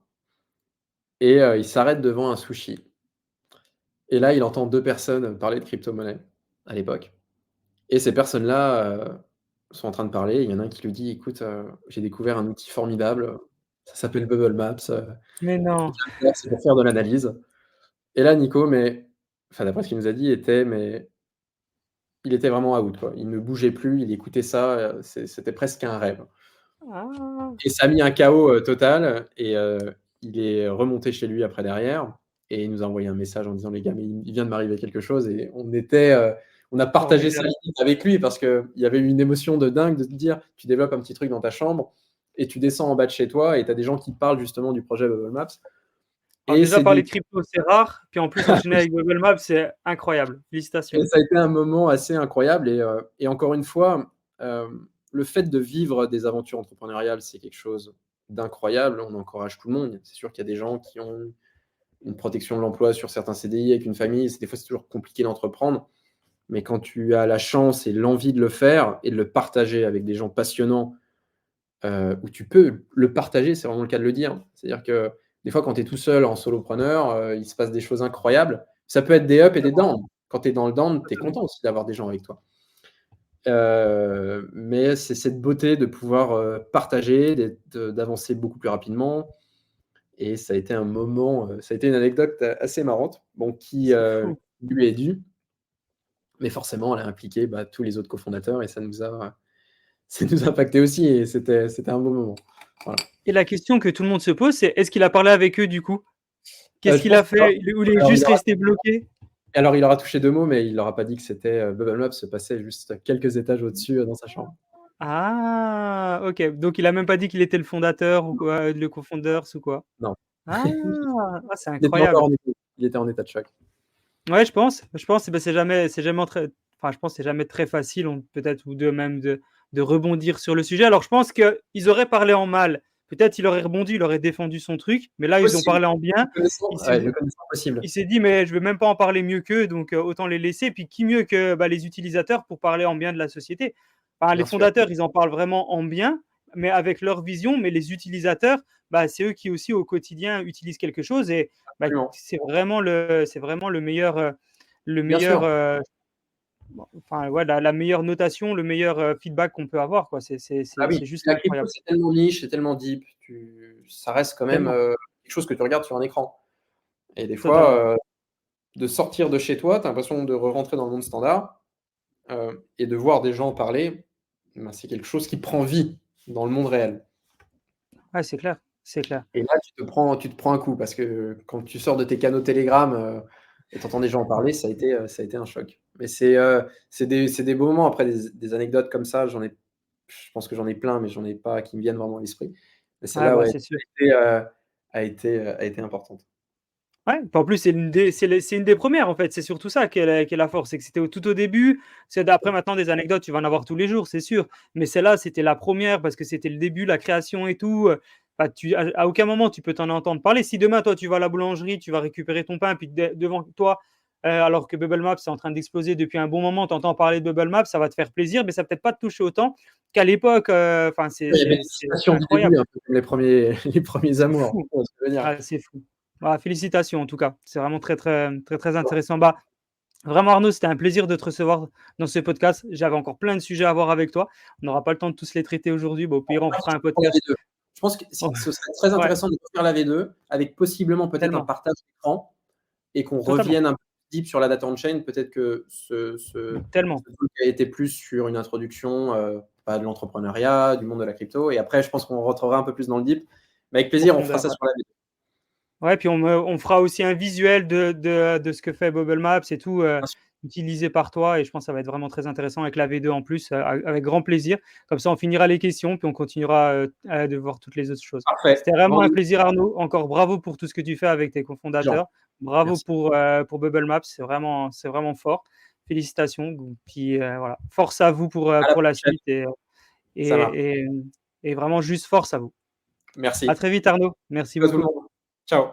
et il s'arrête devant un sushi. Et là, il entend 2 personnes parler de crypto-monnaie à l'époque. Et ces personnes-là sont en train de parler. Il y en a un qui lui dit: «Écoute, j'ai découvert un outil formidable, ça s'appelle Bubble Maps, Mais non. c'est pour faire de l'analyse». Et là, Nico, enfin, d'après ce qu'il nous a dit, il était vraiment out, quoi. Il ne bougeait plus, il écoutait ça, c'était presque un rêve. Ah! Et ça a mis un chaos total et il est remonté chez lui après derrière et il nous a envoyé un message en disant: «Les gars, mais il vient de m'arriver quelque chose», et on a partagé ça Formidable. limite avec lui parce qu'il y avait eu une émotion de dingue de te dire: tu développes un petit truc dans ta chambre et tu descends en bas de chez toi et tu as des gens qui parlent justement du projet Bubble Maps Alors et déjà c'est parler des de crypto, c'est rare, puis en plus enchaîner avec Google Maps, c'est incroyable. et Félicitations. ça a été un moment assez incroyable et encore une fois, le fait de vivre des aventures entrepreneuriales, c'est quelque chose d'incroyable. On encourage tout le monde. C'est sûr qu'il y a des gens qui ont une protection de l'emploi sur certains CDI avec une famille. Des fois, c'est toujours compliqué d'entreprendre. Mais quand tu as la chance et l'envie de le faire et de le partager avec des gens passionnants, où tu peux le partager, c'est vraiment le cas de le dire. C'est-à-dire que des fois, quand tu es tout seul en solopreneur, il se passe des choses incroyables. Ça peut être des ups et des downs. Quand tu es dans le down, tu es Totalement. content aussi d'avoir des gens avec toi. Mais c'est cette beauté de pouvoir partager, d'avancer beaucoup plus rapidement et ça a été un moment, ça a été une anecdote assez marrante, bon qui, C'est fou. lui est due, mais forcément elle a impliqué, bah, tous les autres cofondateurs et ça nous a impacté aussi et c'était un beau moment. Voilà. Et la question que tout le monde se pose, c'est: est-ce qu'il a parlé avec eux du coup? Qu'est-ce Je qu'il pense a qu'il aura fait? Ou il est alors juste resté bloqué? il aura touché 2 mots, mais il leur a pas dit que c'était, Bubble Map se passait juste quelques étages au-dessus, dans sa chambre. Ah! OK, donc il a même pas dit qu'il était le fondateur ou quoi, le co-founders ou quoi? Non. Ah! Ah, c'est Il était encore incroyable. en état il était en état de choc. Ouais, je pense, bah, c'est jamais très enfin, je pense que c'est jamais très facile, on peut-être ou de même de rebondir sur le sujet. Alors je pense qu'ils auraient parlé en mal, peut-être il aurait rebondi, il aurait défendu son truc, mais là, ils ont Possible, parlé en bien. Il s'est le dit connaissant possible. il s'est dit: «Mais je vais même pas en parler mieux qu'eux, donc autant les laisser». Puis qui mieux que, bah, les utilisateurs pour parler en bien de la société? Enfin, les Bien sûr, fondateurs, ils en parlent vraiment en bien, mais avec leur vision, mais les utilisateurs, bah, c'est eux qui aussi au quotidien utilisent quelque chose et bah, absolument. c'est vraiment le Bien meilleur, sûr. enfin, ouais, la meilleure notation, le meilleur, feedback qu'on peut avoir, quoi. Ah oui, C'est juste la crypto, incroyable. c'est tellement niche, c'est tellement deep, ça reste quand même, Tellement, quelque chose que tu regardes sur un écran et des totalement. fois, de sortir de chez toi, tu as l'impression de re-rentrer dans le monde standard, et de voir des gens parler, ben, c'est quelque chose qui prend vie dans le monde réel Ouais, c'est clair, c'est clair. et là, tu te prends un coup parce que quand tu sors de tes canaux Telegram, et tu entends des gens en parler, ça a été un choc. Mais c'est des beaux moments après des anecdotes comme ça, je pense que j'en ai plein, mais j'en ai pas qui me viennent vraiment à l'esprit. Mais Ouais, celle-là, bah, ouais, c'est sûr. a été importante. Ouais, puis en plus, c'est une des premières en fait, c'est surtout ça qui est la force, c'est que c'était tout au début. C'est après maintenant des anecdotes, tu vas en avoir tous les jours, c'est sûr, mais celle-là, c'était la première parce que c'était le début, la création et tout, bah, à aucun moment tu peux t'en entendre parler. Si demain, toi, tu vas à la boulangerie, tu vas récupérer ton pain, puis devant toi, alors que Bubble Maps est en train d'exploser depuis un bon moment, tu entends parler de Bubble Maps, ça va te faire plaisir, mais ça va peut-être pas te toucher autant qu'à l'époque, enfin Il y avait l'excitation c'est du début, incroyable. un peu comme les premiers les premiers C'est amours, fou. tu vois ce que je veux dire? Ah, c'est fou. Bah, félicitations en tout cas. C'est vraiment très, très, très, très intéressant. Bah, vraiment Arnaud, c'était un plaisir de te recevoir dans ce podcast. J'avais encore plein de sujets à voir avec toi. On n'aura pas le temps de tous les traiter aujourd'hui. Bah, au pire, on fera un Pour la podcast. V2. Je pense que Oh, ce serait très ouais, intéressant de faire la V2 avec possiblement peut-être un tellement, partage d'écran et qu'on totalement, revienne un peu deep sur la data on chain. Peut-être que tellement. ce truc a été plus sur une introduction, bah, de l'entrepreneuriat, du monde de la crypto et après je pense qu'on rentrera un peu plus dans le deep. Mais avec plaisir, on fera Profondeur, ça ouais. sur la V2. Ouais, puis on fera aussi un visuel de ce que fait Bubble Maps et tout, Bien sûr. utilisé par toi et je pense que ça va être vraiment très intéressant avec la V2 en plus, avec grand plaisir. Comme ça, on finira les questions, puis on continuera, de voir toutes les autres choses. Parfait. C'était vraiment un Vendu. plaisir Arnaud. Encore bravo pour tout ce que tu fais avec tes C'est gentil. cofondateurs. Bravo Merci. pour Bubble Maps, c'est vraiment fort. Félicitations, puis, voilà, force à vous À la pour la prochaine. suite Ça marche. et et vraiment juste force à vous. À Merci. très vite Arnaud. Merci À tout le beaucoup. monde. Ciao.